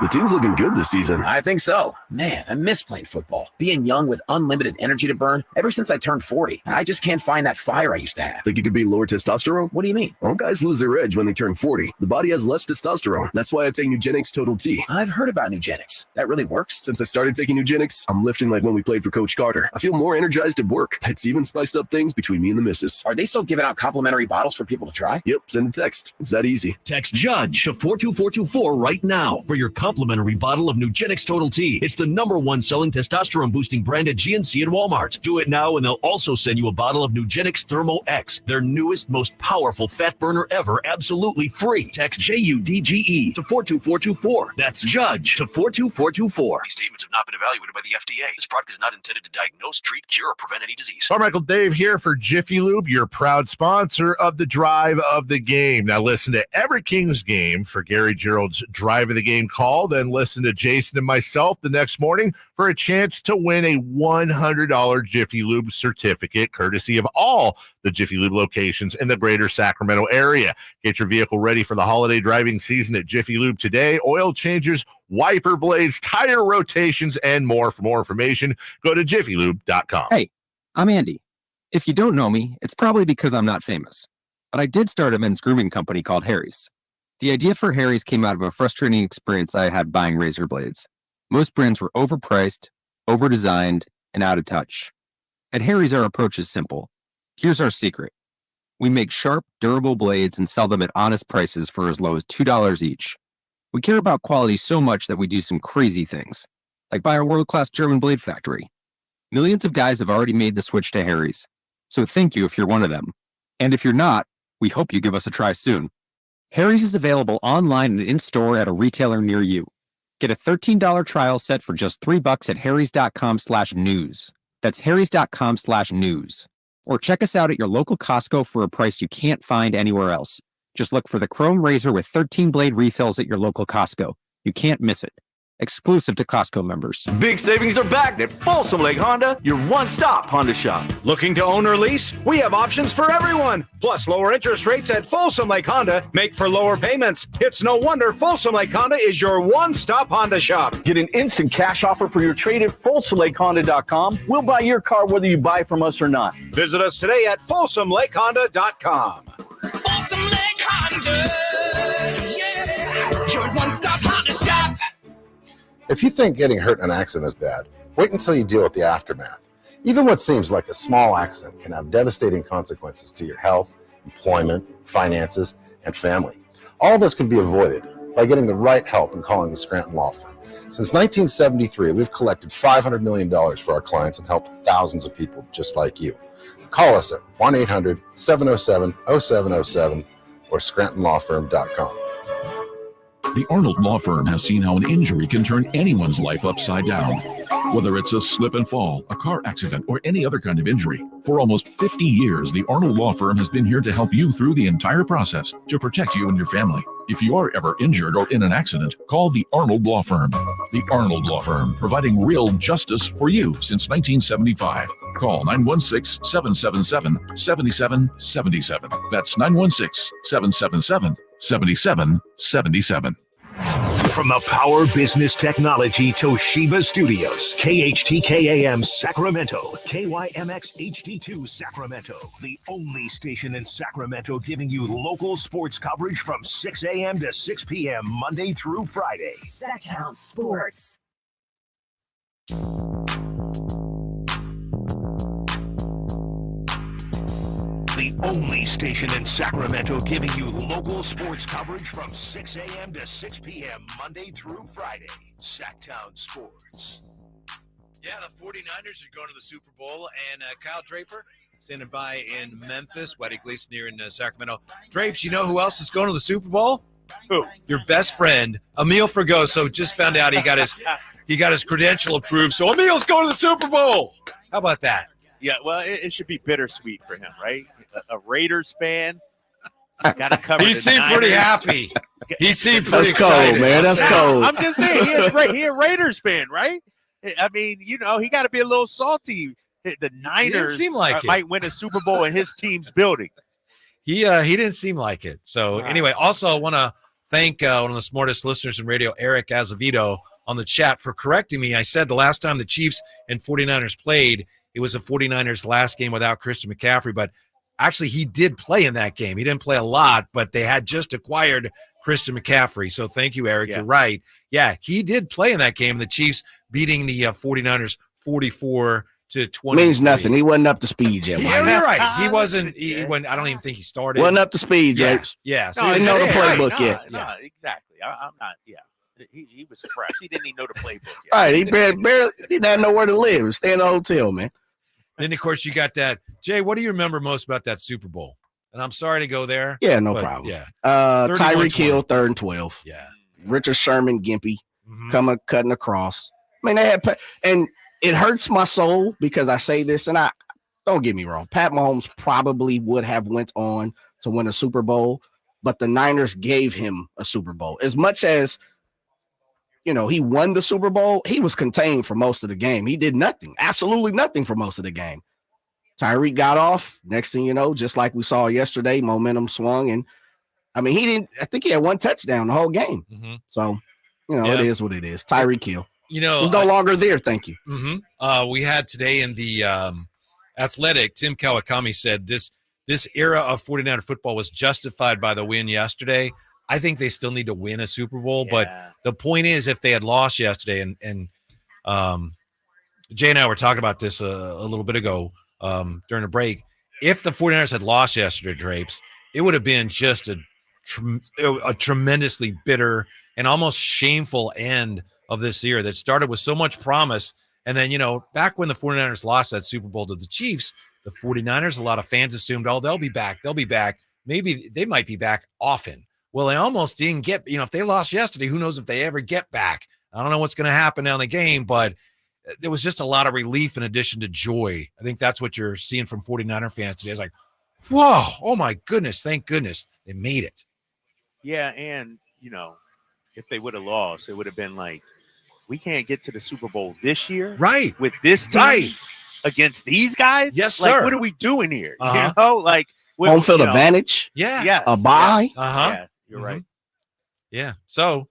[SPEAKER 8] The team's looking good this season. I think so. Man, I miss playing football. Being young with unlimited energy to burn. Ever since I turned 40, I just can't find that fire I used to have.
[SPEAKER 9] Think it could be lower testosterone?
[SPEAKER 8] What do you mean?
[SPEAKER 9] All guys lose their edge when they turn 40. The body has less testosterone. That's why I take Nugenix Total T.
[SPEAKER 8] I've heard about Nugenix. That really works?
[SPEAKER 9] Since I started taking Nugenix, I'm lifting like when we played for Coach Carter. I feel more energized at work. It's even spiced up things between me and the missus.
[SPEAKER 8] Are they still giving out complimentary bottles for people to try?
[SPEAKER 9] Yep, send a text. It's that easy.
[SPEAKER 10] Text JUDGE to 42424 right now for your complimentary bottle of Nugenix Total T. It's the #1 selling testosterone boosting brand at GNC and Walmart. Do it now and they'll also send you a bottle of Nugenix Thermo X, their newest, most powerful fat burner ever, absolutely free. Text JUDGE to 42424. That's JUDGE to 42424. These statements have not been evaluated by the FDA. This product is not intended to diagnose, treat, cure, or prevent any disease.
[SPEAKER 13] Carmichael Dave here for Jiffy Lube, your proud sponsor of the Drive of the Game. Now listen to every Kings game for Gary Gerald's Drive of the Game call, then listen to Jason and myself the next morning for a chance to win a $100 Jiffy Lube certificate, courtesy of all the Jiffy Lube locations in the greater Sacramento area. Get your vehicle ready for the holiday driving season at Jiffy Lube today. Oil changes, wiper blades, tire rotations, and more. For more information, go to jiffylube.com.
[SPEAKER 14] Hey, I'm Andy. If you don't know me, it's probably because I'm not famous. But I did start a men's grooming company called Harry's. The idea for Harry's came out of a frustrating experience I had buying razor blades. Most brands were overpriced, overdesigned, and out of touch. At Harry's, our approach is simple. Here's our secret. We make sharp, durable blades and sell them at honest prices for as low as $2 each. We care about quality so much that we do some crazy things, like buy a world-class German blade factory. Millions of guys have already made the switch to Harry's, so thank you if you're one of them. And if you're not, we hope you give us a try soon. Harry's is available online and in-store at a retailer near you. Get a $13 trial set for just $3 at harrys.com/news. That's harrys.com/news. Or check us out at your local Costco for a price you can't find anywhere else. Just look for the Chrome Razor with 13 blade refills at your local Costco. You can't miss it. Exclusive to Costco members.
[SPEAKER 16] Big savings are back at Folsom Lake Honda, your one-stop Honda shop. Looking to own or lease? We have options for everyone. Plus, lower interest rates at Folsom Lake Honda make for lower payments. It's no wonder Folsom Lake Honda is your one-stop Honda shop. Get an instant cash offer for your trade at FolsomLakeHonda.com. We'll buy your car whether you buy from us or not. Visit us today at FolsomLakeHonda.com.
[SPEAKER 2] Folsom Lake Honda, yeah, your one-stop Honda shop.
[SPEAKER 18] If you think getting hurt in an accident is bad, wait until you deal with the aftermath. Even what seems like a small accident can have devastating consequences to your health, employment, finances, and family. All this can be avoided by getting the right help and calling the Scranton Law Firm. Since 1973, we've collected $500 million for our clients and helped thousands of people just like you. Call us at 1-800-707-0707 or ScrantonLawFirm.com.
[SPEAKER 17] The Arnold Law Firm has seen how an injury can turn anyone's life upside down. Whether it's a slip and fall, a car accident, or any other kind of injury. For almost 50 years, the Arnold Law Firm has been here to help you through the entire process to protect you and your family. If you are ever injured or in an accident, call the Arnold Law Firm. The Arnold Law Firm, providing real justice for you since 1975. Call 916-777-7777. That's 916-777-7777.
[SPEAKER 3] From the Power Business Technology Toshiba Studios, KHTKAM Sacramento, KYMX HD2 Sacramento, the only station in Sacramento giving you local sports coverage from 6 a.m. to 6 p.m. Monday through Friday.
[SPEAKER 2] Sactown Sports.
[SPEAKER 3] The only station in Sacramento giving you local sports coverage from 6 a.m. to 6 p.m. Monday through Friday. Sactown Sports.
[SPEAKER 6] Yeah, the 49ers are going to the Super Bowl, and Kyle Draper standing by in Memphis, Wedding Gleason here in Sacramento. Drapes, you know who else is going to the Super Bowl?
[SPEAKER 1] Who?
[SPEAKER 6] Your best friend, Emil Fregoso, just found out he got his credential approved. So Emil's going to the Super Bowl. How about that?
[SPEAKER 1] Yeah, well, it should be bittersweet for him, right? A Raiders fan. Got to cover.
[SPEAKER 6] He seemed pretty happy. He seemed pretty
[SPEAKER 31] That's cold,
[SPEAKER 6] excited.
[SPEAKER 31] man. That's cold.
[SPEAKER 1] I'm just saying, he a Raiders fan, right? I mean, he got to be a little salty. The Niners
[SPEAKER 6] seem like
[SPEAKER 1] might win a Super Bowl in his team's building.
[SPEAKER 6] He didn't seem like it. So anyway, also I want to thank one of the smartest listeners in radio, Eric Azevedo, on the chat for correcting me. I said the last time the Chiefs and 49ers played, it was the 49ers' last game without Christian McCaffrey, but actually he did play in that game. He didn't play a lot, but they had just acquired Christian McCaffrey. So thank you, Eric. Yeah. You're right. Yeah, he did play in that game. The Chiefs beating the 49ers 44-20.
[SPEAKER 31] Means nothing. He wasn't up to speed yet.
[SPEAKER 6] Yeah, you're right. He wasn't. He went. I don't even think he started.
[SPEAKER 31] Wasn't up to speed, James.
[SPEAKER 6] Yeah.
[SPEAKER 31] So he didn't know the playbook yet.
[SPEAKER 1] No, exactly. I'm not. Yeah. He was fresh. He didn't even know the playbook yet.
[SPEAKER 31] All right. He barely didn't know where to live. Stay in a hotel, man.
[SPEAKER 6] Then, of course, you got that. Jay, what do you remember most about that Super Bowl? And I'm sorry to go there.
[SPEAKER 31] Yeah, no problem.
[SPEAKER 6] Yeah.
[SPEAKER 31] Tyreek Hill, 3rd and 12.
[SPEAKER 6] Yeah.
[SPEAKER 31] Richard Sherman, Gimpy, cutting across. I mean, they had and it hurts my soul because I say this, and I don't get me wrong. Pat Mahomes probably would have went on to win a Super Bowl, but the Niners gave him a Super Bowl. As much as, he won the Super Bowl, he was contained for most of the game. He did nothing, absolutely nothing for most of the game. Tyreek got off. Next thing you know, just like we saw yesterday, momentum swung. And, I mean, I think he had 1 touchdown the whole game. So, it is what it is. Tyreek Hill. He's no longer there. Thank you.
[SPEAKER 6] We had today in the Athletic, Tim Kawakami said this era of 49er football was justified by the win yesterday. I think they still need to win a Super Bowl, but the point is, if they had lost yesterday, and Jay and I were talking about this a little bit ago during the break, if the 49ers had lost yesterday, Drapes, it would have been just a tremendously bitter and almost shameful end of this year that started with so much promise. And then, back when the 49ers lost that Super Bowl to the Chiefs, the 49ers, a lot of fans assumed, they'll be back. They'll be back. Maybe they might be back often. Well, they almost didn't get, if they lost yesterday, who knows if they ever get back. I don't know what's going to happen down the game, but there was just a lot of relief in addition to joy. I think that's what you're seeing from 49er fans today. It's like, whoa, oh my goodness, thank goodness they made it.
[SPEAKER 1] Yeah, and, if they would have lost, it would have been like, we can't get to the Super Bowl this year.
[SPEAKER 6] Right.
[SPEAKER 1] With this team against these guys.
[SPEAKER 6] Yes, sir.
[SPEAKER 1] Like, what are we doing here?
[SPEAKER 31] Home field advantage.
[SPEAKER 6] Yeah.
[SPEAKER 1] Yes.
[SPEAKER 31] A bye.
[SPEAKER 1] Yeah, you're right.
[SPEAKER 6] Yeah. So,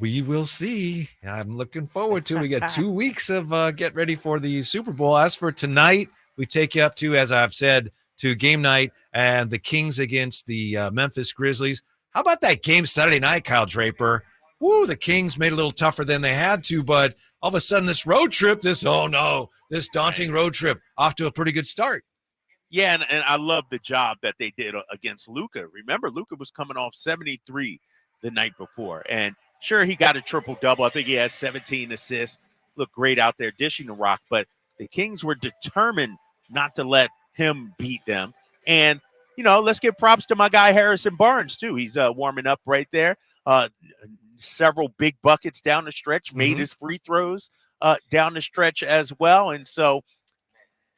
[SPEAKER 6] we will see. I'm looking forward to it. We got 2 weeks of get ready for the Super Bowl. As for tonight, we take you up to, as I've said, to game night and the Kings against the Memphis Grizzlies. How about that game Saturday night, Kyle Draper? Woo, the Kings made it a little tougher than they had to, but all of a sudden this road trip, this daunting road trip off to a pretty good start.
[SPEAKER 1] Yeah, and I love the job that they did against Luka. Remember, Luka was coming off 73 the night before, and sure, he got a triple-double. I think he had 17 assists. Looked great out there dishing the rock, but the Kings were determined not to let him beat them. And, let's give props to my guy Harrison Barnes, too. He's warming up right there. Several big buckets down the stretch, made his free throws down the stretch as well. And so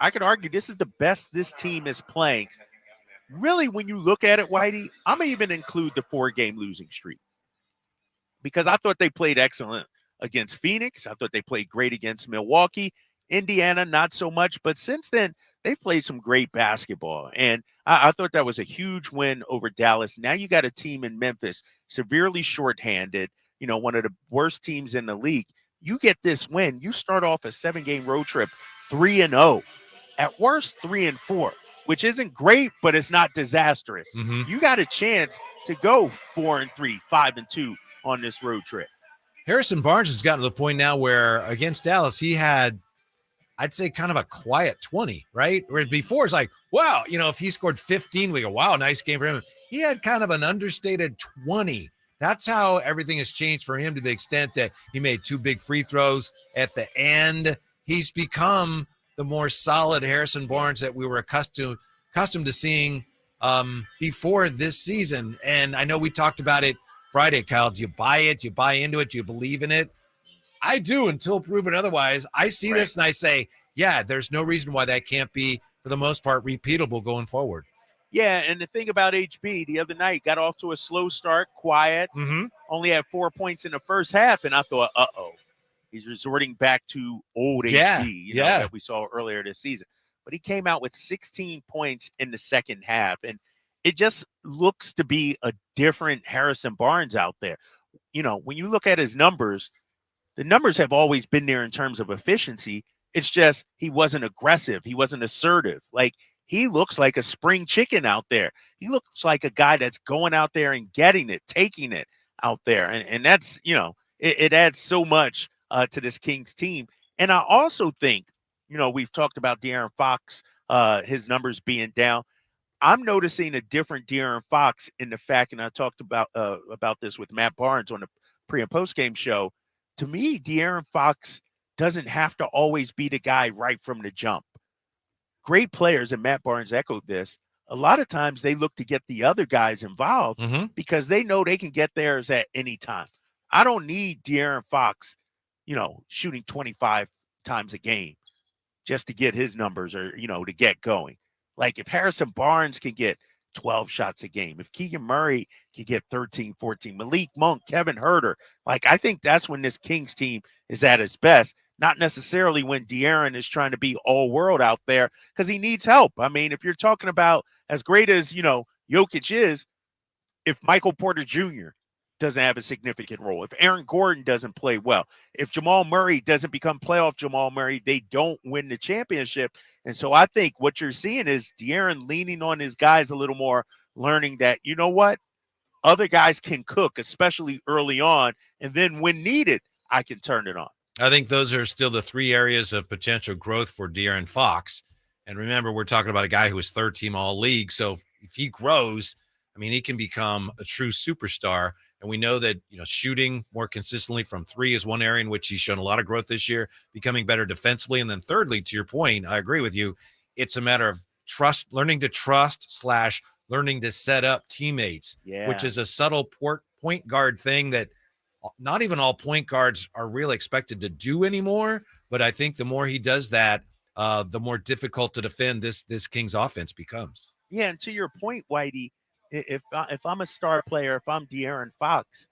[SPEAKER 1] I could argue this is the best this team is playing. Really, when you look at it, Whitey, I'm going to even include the 4-game losing streak, because I thought they played excellent against Phoenix. I thought they played great against Milwaukee. Indiana, not so much. But since then, they've played some great basketball. And I thought that was a huge win over Dallas. Now you got a team in Memphis, severely shorthanded, one of the worst teams in the league. You get this win. You start off a 7-game road trip 3-0. At worst, 3-4, which isn't great, but it's not disastrous. You got a chance to go 4-3, 5-2 on this road trip.
[SPEAKER 6] Harrison Barnes has gotten to the point now where against Dallas, he had, I'd say kind of a quiet 20, right? Where before it's like, wow, if he scored 15, we go, wow, nice game for him. He had kind of an understated 20. That's how everything has changed for him, to the extent that he made 2 big free throws at the end. He's become the more solid Harrison Barnes that we were accustomed to seeing before this season. And I know we talked about it Friday, Kyle. Do you buy it? Do you buy into it? Do you believe in it? I do, until proven otherwise. I see this and I say, yeah, there's no reason why that can't be, for the most part, repeatable going forward.
[SPEAKER 1] Yeah, and the thing about HB, the other night, got off to a slow start, quiet, only had 4 points in the first half, and I thought, he's resorting back to old HB that we saw earlier this season. But he came out with 16 points in the second half, and it just looks to be a different Harrison Barnes out there. When you look at his numbers, the numbers have always been there in terms of efficiency. It's just he wasn't aggressive. He wasn't assertive. Like, he looks like a spring chicken out there. He looks like a guy that's going out there and getting it, taking it out there. And that's, it adds so much to this Kings team. And I also think, we've talked about De'Aaron Fox, his numbers being down. I'm noticing a different De'Aaron Fox in the fact, and I talked about this with Matt Barnes on the pre and post game show. To me, De'Aaron Fox doesn't have to always be the guy right from the jump. Great players, and Matt Barnes echoed this, a lot of times they look to get the other guys involved because they know they can get theirs at any time. I don't need De'Aaron Fox, shooting 25 times a game just to get his numbers or, to get going. Like, if Harrison Barnes can get 12 shots a game, if Keegan Murray can get 13, 14, Malik Monk, Kevin Huerter, I think that's when this Kings team is at its best. Not necessarily when De'Aaron is trying to be all world out there, because he needs help. I mean, if you're talking about as great as, Jokic is, if Michael Porter Jr. doesn't have a significant role, if Aaron Gordon doesn't play well, if Jamal Murray doesn't become playoff Jamal Murray, they don't win the championship. And so I think what you're seeing is De'Aaron leaning on his guys a little more, learning that, other guys can cook, especially early on. And then when needed, I can turn it on.
[SPEAKER 6] I think those are still the 3 areas of potential growth for De'Aaron Fox. And remember, we're talking about a guy who is 3rd team all league. So if he grows, he can become a true superstar. And we know that, shooting more consistently from 3 is one area in which he's shown a lot of growth this year, becoming better defensively. And then thirdly, to your point, I agree with you. It's a matter of learning to trust / learning to set up teammates, which is a subtle point guard thing that not even all point guards are really expected to do anymore. But I think the more he does that, the more difficult to defend this Kings offense becomes.
[SPEAKER 1] Yeah, and to your point, Whitey, if I'm a star player, if I'm De'Aaron Fox,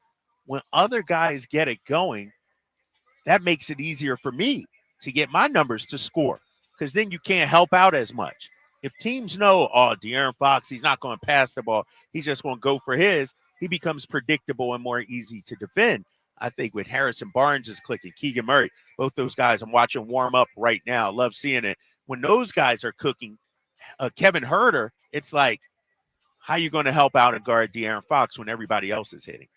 [SPEAKER 1] when other guys get it going, that makes it easier for me to get my numbers to score, because then you can't help out as much. If teams know, De'Aaron Fox, he's not going to pass the ball, he's just going to go for his, he becomes predictable and more easy to defend. I think with Harrison Barnes is clicking, Keegan Murray, both those guys I'm watching warm up right now. Love seeing it. When those guys are cooking, Kevin Huerter, it's like, how are you going to help out and guard De'Aaron Fox when everybody else is hitting?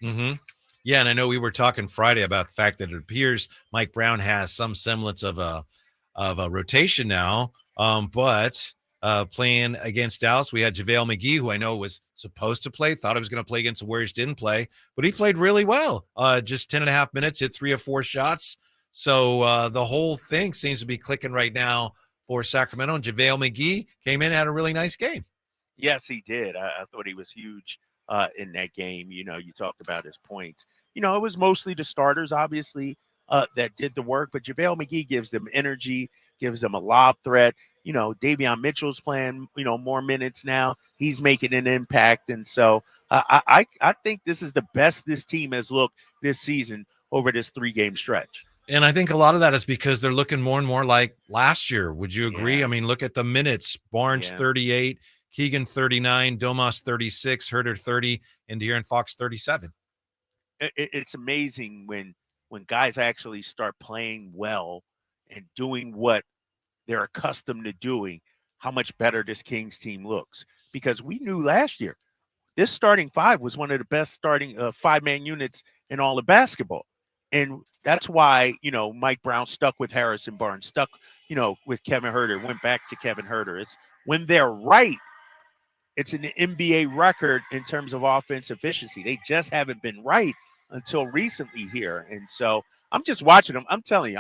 [SPEAKER 6] Yeah, and I know we were talking Friday about the fact that it appears Mike Brown has some semblance of a rotation now, but playing against Dallas, we had JaVale McGee, who I know was supposed to play, thought he was going to play against the Warriors, didn't play, but he played really well. Just 10.5 minutes, hit 3 or 4 shots. So the whole thing seems to be clicking right now for Sacramento, and JaVale McGee came in and had a really nice game.
[SPEAKER 1] Yes, he did. I thought he was huge in that game. You talked about his points. It was mostly the starters, obviously, that did the work, but JaVale McGee gives them energy, gives them a lob threat. Davion Mitchell's playing, more minutes now. He's making an impact. And so I think this is the best this team has looked this season over this 3-game stretch.
[SPEAKER 6] And I think a lot of that is because they're looking more and more like last year. Would you agree? Yeah. Look at the minutes. Barnes, 38, Keegan, 39, Domas, 36, Huerter, 30, and De'Aaron Fox, 37.
[SPEAKER 1] It's amazing when guys actually start playing well and doing what they're accustomed to doing, how much better this Kings team looks. Because we knew last year, this starting 5 was one of the best starting 5-man units in all of basketball. And that's why, Mike Brown stuck with Harrison Barnes, stuck, with Kevin Huerter, went back to Kevin Huerter. It's when they're right, it's an NBA record in terms of offense efficiency. They just haven't been right until recently here. And so I'm just watching them. I'm telling you,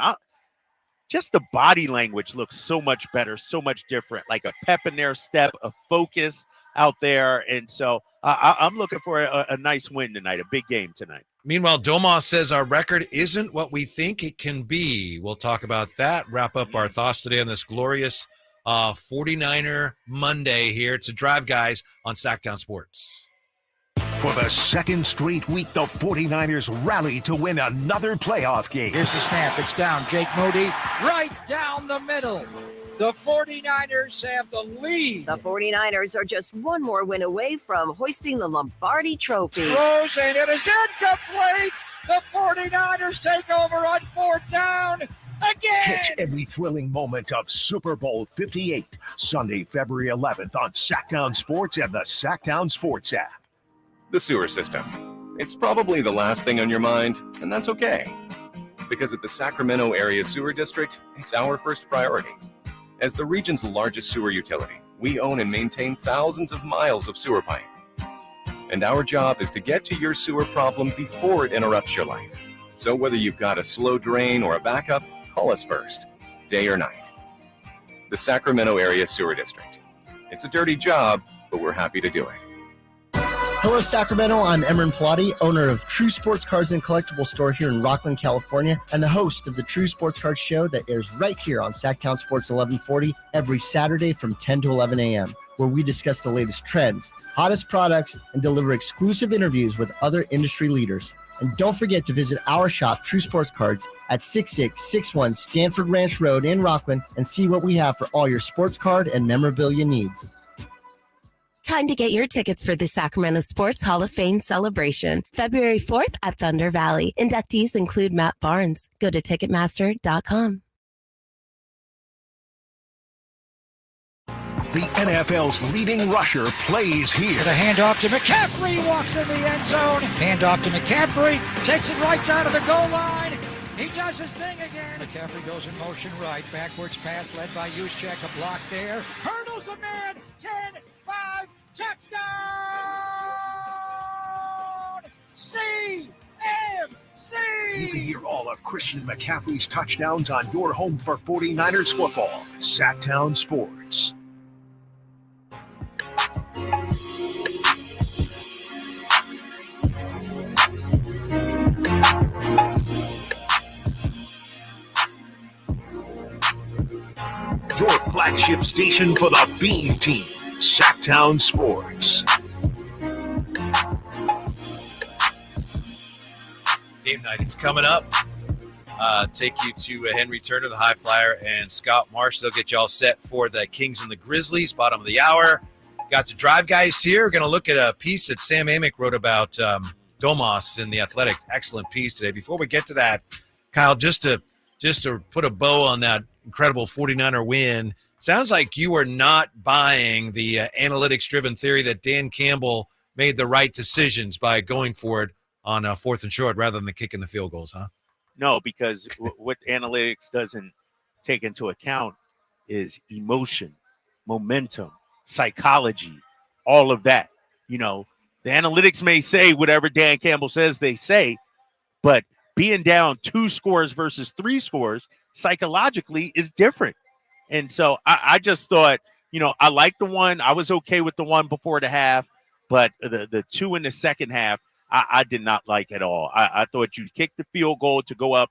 [SPEAKER 1] just the body language looks so much better, so much different, like a pep in their step, a focus out there. And so I'm looking for a nice win tonight, a big game tonight.
[SPEAKER 6] Meanwhile, Domas says our record isn't what we think it can be. We'll talk about that, wrap up our thoughts today on this glorious 49er Monday here. It's a Drive, guys, on Sactown Sports.
[SPEAKER 3] For the second straight week, the 49ers rally to win another playoff game.
[SPEAKER 2] Here's the snap. It's down. Jake Moody right down the middle. The 49ers have the lead.
[SPEAKER 7] The 49ers are just one more win away from hoisting the Lombardi Trophy.
[SPEAKER 2] Throws, and it is incomplete. The 49ers take over on 4th down again.
[SPEAKER 3] Catch every thrilling moment of Super Bowl LVIII, Sunday, February 11th on Sactown Sports and the Sactown Sports app.
[SPEAKER 5] The sewer system. It's probably the last thing on your mind, and that's okay. Because at the Sacramento Area Sewer District, it's our first priority. As the region's largest sewer utility, we own and maintain thousands of miles of sewer pipe. And our job is to get to your sewer problem before it interrupts your life. So whether you've got a slow drain or a backup, call us first, day or night. The Sacramento Area Sewer District. It's a dirty job, but we're happy to do it.
[SPEAKER 11] Hello, Sacramento. I'm Emran Pilati, owner of True Sports Cards and Collectible Store here in Rockland, California, and the host of the True Sports Cards Show that airs right here on Sactown Sports 1140 every Saturday from 10 to 11 a.m., where we discuss the latest trends, hottest products, and deliver exclusive interviews with other industry leaders. And don't forget to visit our shop, True Sports Cards, at 6661 Stanford Ranch Road in Rockland and see what we have for all your sports card and memorabilia needs.
[SPEAKER 4] Time to get your tickets for the Sacramento Sports Hall of Fame celebration, February 4th at Thunder Valley. Inductees include Matt Barnes. Go to Ticketmaster.com.
[SPEAKER 3] The NFL's leading rusher plays here.
[SPEAKER 2] The handoff to McCaffrey, walks in the end zone. Handoff to McCaffrey, takes it right down to the goal line. He does his thing again. McCaffrey goes in motion right. Backwards pass led by Juszczyk. A block there. Hurdles a man. 10-5. Touchdown! CMC!
[SPEAKER 3] You can hear all of Christian McCaffrey's touchdowns on your home for 49ers football. Sactown Sports. Your flagship station for the Beam Team, Sactown Sports.
[SPEAKER 6] Game night is coming up. Take you to Henry Turner, the high flyer, and Scott Marsh. They'll get you all set for the Kings and the Grizzlies, bottom of the hour. Got the Drive guys here. We're going to look at a piece that Sam Amick wrote about Domas in The Athletic. Excellent piece today. Before we get to that, Kyle, just to put a bow on that incredible 49er win, sounds like you are not buying the analytics-driven theory that Dan Campbell made the right decisions by going for it on 4th and short rather than kicking the field goals, huh?
[SPEAKER 1] No, because what analytics doesn't take into account is emotion, momentum, psychology, all of that. You know, the analytics may say whatever Dan Campbell says they say, but being down 2 scores versus 3 scores psychologically is different. And so I just thought, you know, I like the one. I was okay with the one before the half, but the 2 in the second half, I did not like at all. I thought you'd kick the field goal to go up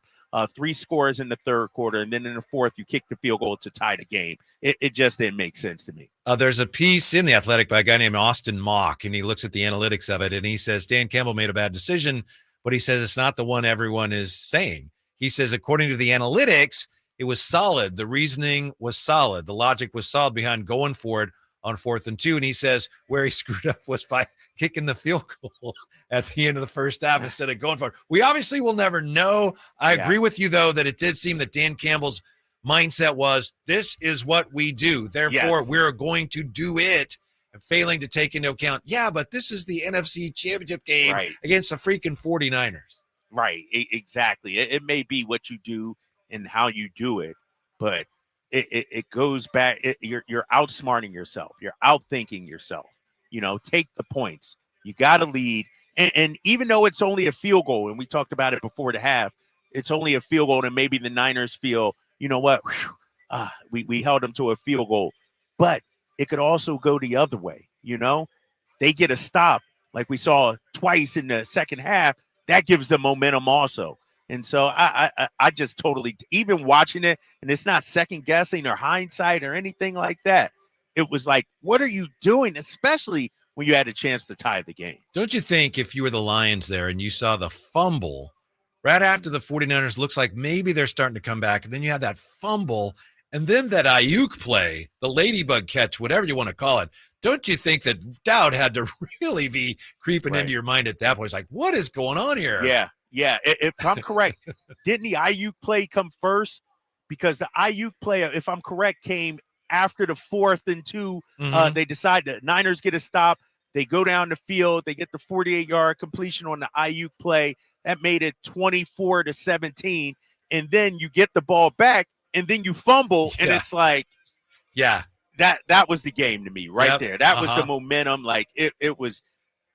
[SPEAKER 1] 3 scores in the third quarter, and then in the fourth, you kick the field goal to tie the game. It just didn't make sense to me.
[SPEAKER 6] There's a piece in The Athletic by a guy named Austin Mock, and he looks at the analytics of it, and he says Dan Campbell made a bad decision, but he says it's not the one everyone is saying. He says, according to the analytics, it was solid. The reasoning was solid. The logic was solid behind going for it on 4th and 2. And he says where he screwed up was by kicking the field goal at the end of the first half instead of going for it. We obviously will never know. I agree with you, though, that it did seem that Dan Campbell's mindset was, this is what we do. Therefore, we're going to do it, and failing to take into account, but this is the NFC Championship game against the freaking 49ers.
[SPEAKER 1] Right, exactly. It may be what you do and how you do it, but it goes back. You're outsmarting yourself. You're outthinking yourself. Take the points. You got to lead. And even though it's only a field goal, and we talked about it before the half, it's only a field goal, and maybe the Niners feel, you know what, we held them to a field goal. But it could also go the other way. They get a stop like we saw twice in the second half. That gives them momentum also. And so I just totally, even watching it, and it's not second guessing or hindsight or anything like that. It was like, what are you doing? Especially when you had a chance to tie the game.
[SPEAKER 6] Don't you think if you were the Lions there and you saw the fumble right after the 49ers, looks like maybe they're starting to come back, and then you had that fumble, and then that Ayuk play, the ladybug catch, whatever you want to call it, don't you think that doubt had to really be creeping into your mind at that point? It's like, what is going on here?
[SPEAKER 1] Yeah. If I'm correct, didn't the Ayuk play come first? Because the Ayuk play, if I'm correct, came after the 4th and 2. They decide the Niners get a stop. They go down the field. They get the 48-yard completion on the Ayuk play. That made it 24-17. And then you get the ball back, and then you fumble, and it's like, that was the game to me right there. That was the momentum. Like it was.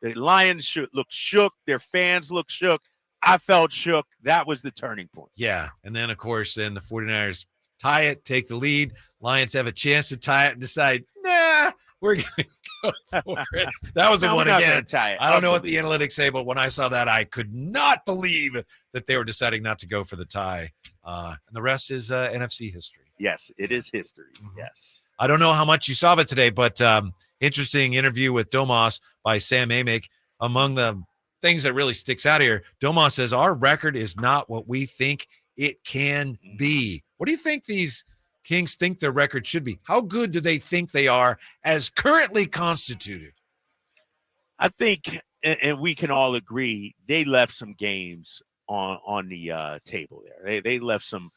[SPEAKER 1] The Lions look shook. Their fans look shook. I felt shook. That was the turning point.
[SPEAKER 6] Yeah. And then, of course, the 49ers tie it, take the lead. Lions have a chance to tie it and decide, nah, we're going to go for it. That was the one again. I don't know what the analytics say, but when I saw that, I could not believe that they were deciding not to go for the tie. And the rest is NFC history.
[SPEAKER 1] Yes, it is history. Yes.
[SPEAKER 6] I don't know how much you saw of it today, but interesting interview with Domas by Sam Amick. Among the things that really sticks out here, Domas says our record is not what we think it can be. What do you think these Kings think their record should be? How good do they think they are as currently constituted?
[SPEAKER 1] I think, and we can all agree, they left some games on the table there. They left some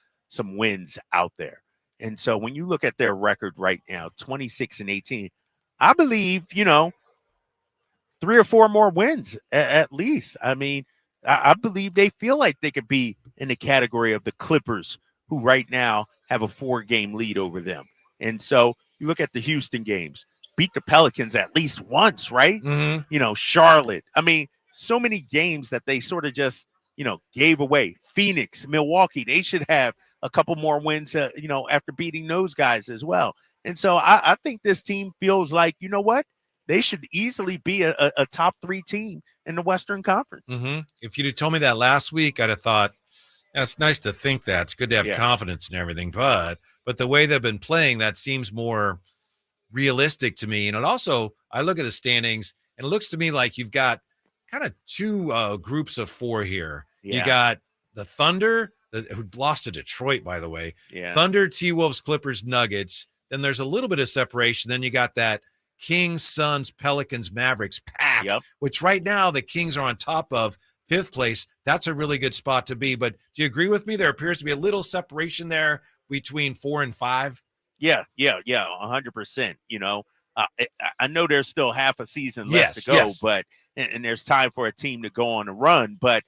[SPEAKER 1] wins out there. And so when you look at their record right now, 26-18, I believe, 3 or 4 more wins at least. I mean, I believe they feel like they could be in the category of the Clippers, who right now have a 4-game lead over them. And so you look at the Houston games, beat the Pelicans at least once, right? Charlotte. I mean, so many games that they sort of just, gave away. Phoenix, Milwaukee, they should have a couple more wins, after beating those guys as well. And so I think this team feels like, you know what? They should easily be a top 3 team in the Western Conference.
[SPEAKER 6] If you'd have told me that last week, I'd have thought, it's nice to think that. It's good to have confidence and everything. But the way they've been playing, that seems more realistic to me. And it also, I look at the standings, and it looks to me like you've got kind of 2 groups of 4 here. You got the Thunder, who lost to Detroit, by the way. Thunder, T-Wolves, Clippers, Nuggets. Then there's a little bit of separation. Then you got that Kings, Suns, Pelicans, Mavericks pack, which right now the Kings are on top of 5th place. That's a really good spot to be. But do you agree with me? There appears to be a little separation there between 4 and 5.
[SPEAKER 1] Yeah, 100%. I know there's still half a season left to go, but and there's time for a team to go on a run. But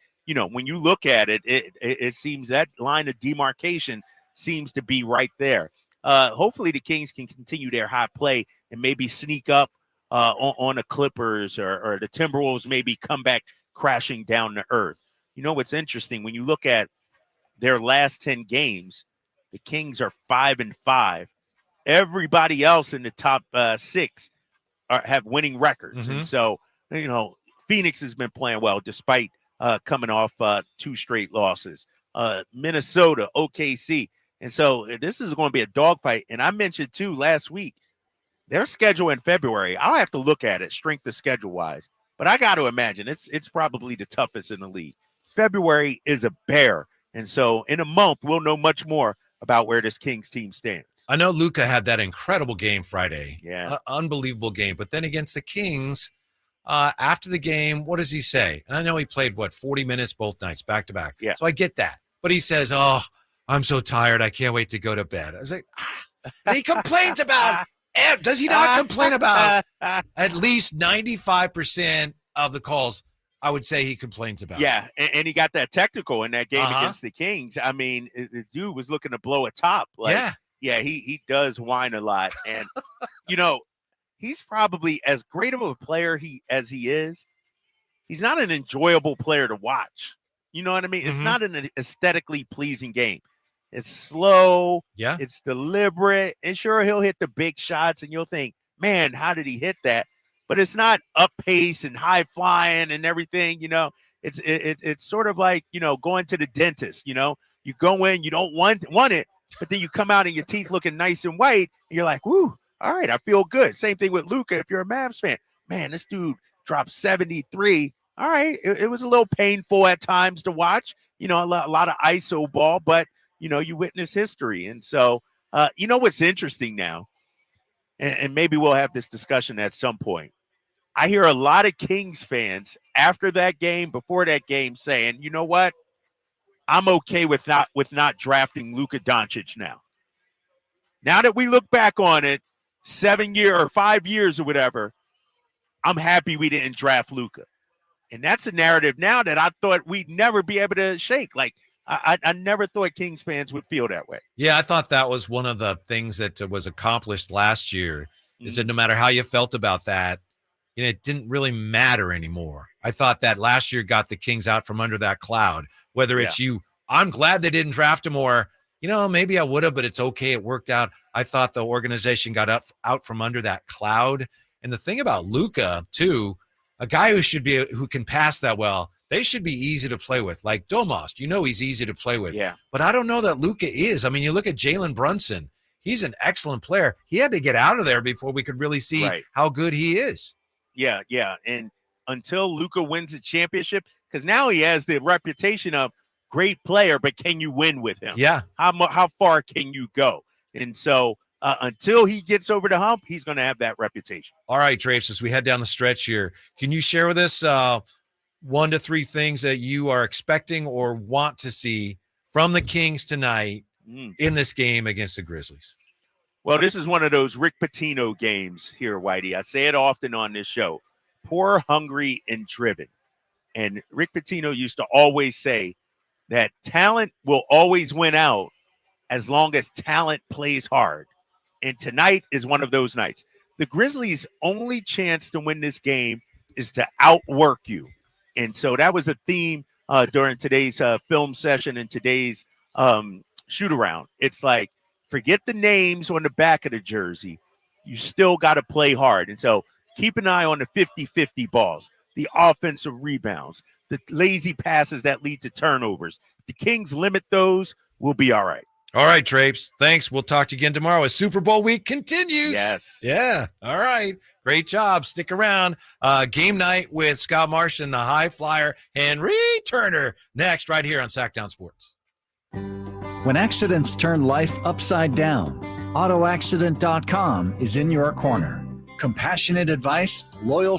[SPEAKER 1] when you look at it, it seems that line of demarcation seems to be right there. Hopefully the Kings can continue their high play and maybe sneak up on the Clippers or the Timberwolves, maybe come back crashing down to earth. What's interesting, when you look at their last 10 games, the Kings are 5-5. Everybody else in the top 6 have winning records. And so, Phoenix has been playing well despite coming off 2 straight losses. Minnesota, OKC. And so this is going to be a dogfight. And I mentioned, too, last week, their schedule in February, I'll have to look at it strength of schedule-wise. But I got to imagine it's probably the toughest in the league. February is a bear. And so in a month, we'll know much more about where this Kings team stands.
[SPEAKER 6] I know Luka had that incredible game Friday.
[SPEAKER 1] Yeah.
[SPEAKER 6] Unbelievable game. But then against the Kings, after the game, what does he say? And I know he played, 40 minutes both nights, back-to-back.
[SPEAKER 1] Yeah.
[SPEAKER 6] So I get that. But he says, I'm so tired. I can't wait to go to bed. I was like, and he complains about it. Does he not complain about at least 95% of the calls? I would say he complains about.
[SPEAKER 1] Yeah, and he got that technical in that game against the Kings. I mean, the dude was looking to blow a top. Yeah, he does whine a lot. And, he's probably as great of a player as he is. He's not an enjoyable player to watch. You know what I mean? It's not an aesthetically pleasing game. It's slow.
[SPEAKER 6] Yeah.
[SPEAKER 1] It's deliberate. And sure, he'll hit the big shots and you'll think, man, how did he hit that? But it's not up pace and high flying and everything. It's sort of like, going to the dentist. You go in, you don't want it, but then you come out and your teeth looking nice and white. And you're like, whoo, all right, I feel good. Same thing with Luka. If you're a Mavs fan, man, this dude dropped 73. All right, it was a little painful at times to watch. A lot of ISO ball, but you witness history. And so, what's interesting now, and maybe we'll have this discussion at some point. I hear a lot of Kings fans after that game, before that game, saying, you know what? I'm okay with not drafting Luka Doncic now. Now that we look back on it, 7 years or 5 years or whatever, I'm happy we didn't draft Luka. And that's a narrative now that I thought we'd never be able to shake. Like, I never thought Kings fans would feel that way.
[SPEAKER 6] Yeah, I thought that was one of the things that was accomplished last year, is that no matter how you felt about that, it didn't really matter anymore. I thought that last year got the Kings out from under that cloud, whether it's I'm glad they didn't draft him, or, maybe I would have, but it's okay. It worked out. I thought the organization got out from under that cloud. And the thing about Luka, too, a guy who can pass that well, they should be easy to play with. Like Domas, he's easy to play with.
[SPEAKER 1] Yeah.
[SPEAKER 6] But I don't know that Luka is. I mean, you look at Jalen Brunson. He's an excellent player. He had to get out of there before we could really see how good he is.
[SPEAKER 1] Yeah. And until Luka wins a championship, because now he has the reputation of great player, but can you win with him?
[SPEAKER 6] Yeah.
[SPEAKER 1] How far can you go? And so until he gets over the hump, he's going to have that reputation.
[SPEAKER 6] All right, Drapes, as we head down the stretch here, can you share with us 1 to 3 things that you are expecting or want to see from the Kings tonight in this game against the Grizzlies?
[SPEAKER 1] Well, this is one of those Rick Pitino games here, Whitey. I say it often on this show. Poor, hungry, and driven. And Rick Pitino used to always say that talent will always win out as long as talent plays hard. And tonight is one of those nights. The Grizzlies' only chance to win this game is to outwork you. And so that was a theme during today's film session and today's shoot-around. It's like, forget the names on the back of the jersey. You still got to play hard. And so keep an eye on the 50-50 balls, the offensive rebounds, the lazy passes that lead to turnovers. If the Kings limit those, we'll be all right.
[SPEAKER 6] All right, Drapes. Thanks. We'll talk to you again tomorrow as Super Bowl week continues.
[SPEAKER 1] Yes.
[SPEAKER 6] Yeah. All right. Great job. Stick around. Game night with Scott Marsh and the high flyer Henry Turner next right here on Sactown Sports.
[SPEAKER 12] When accidents turn life upside down, AutoAccident.com is in your corner. Compassionate advice, loyal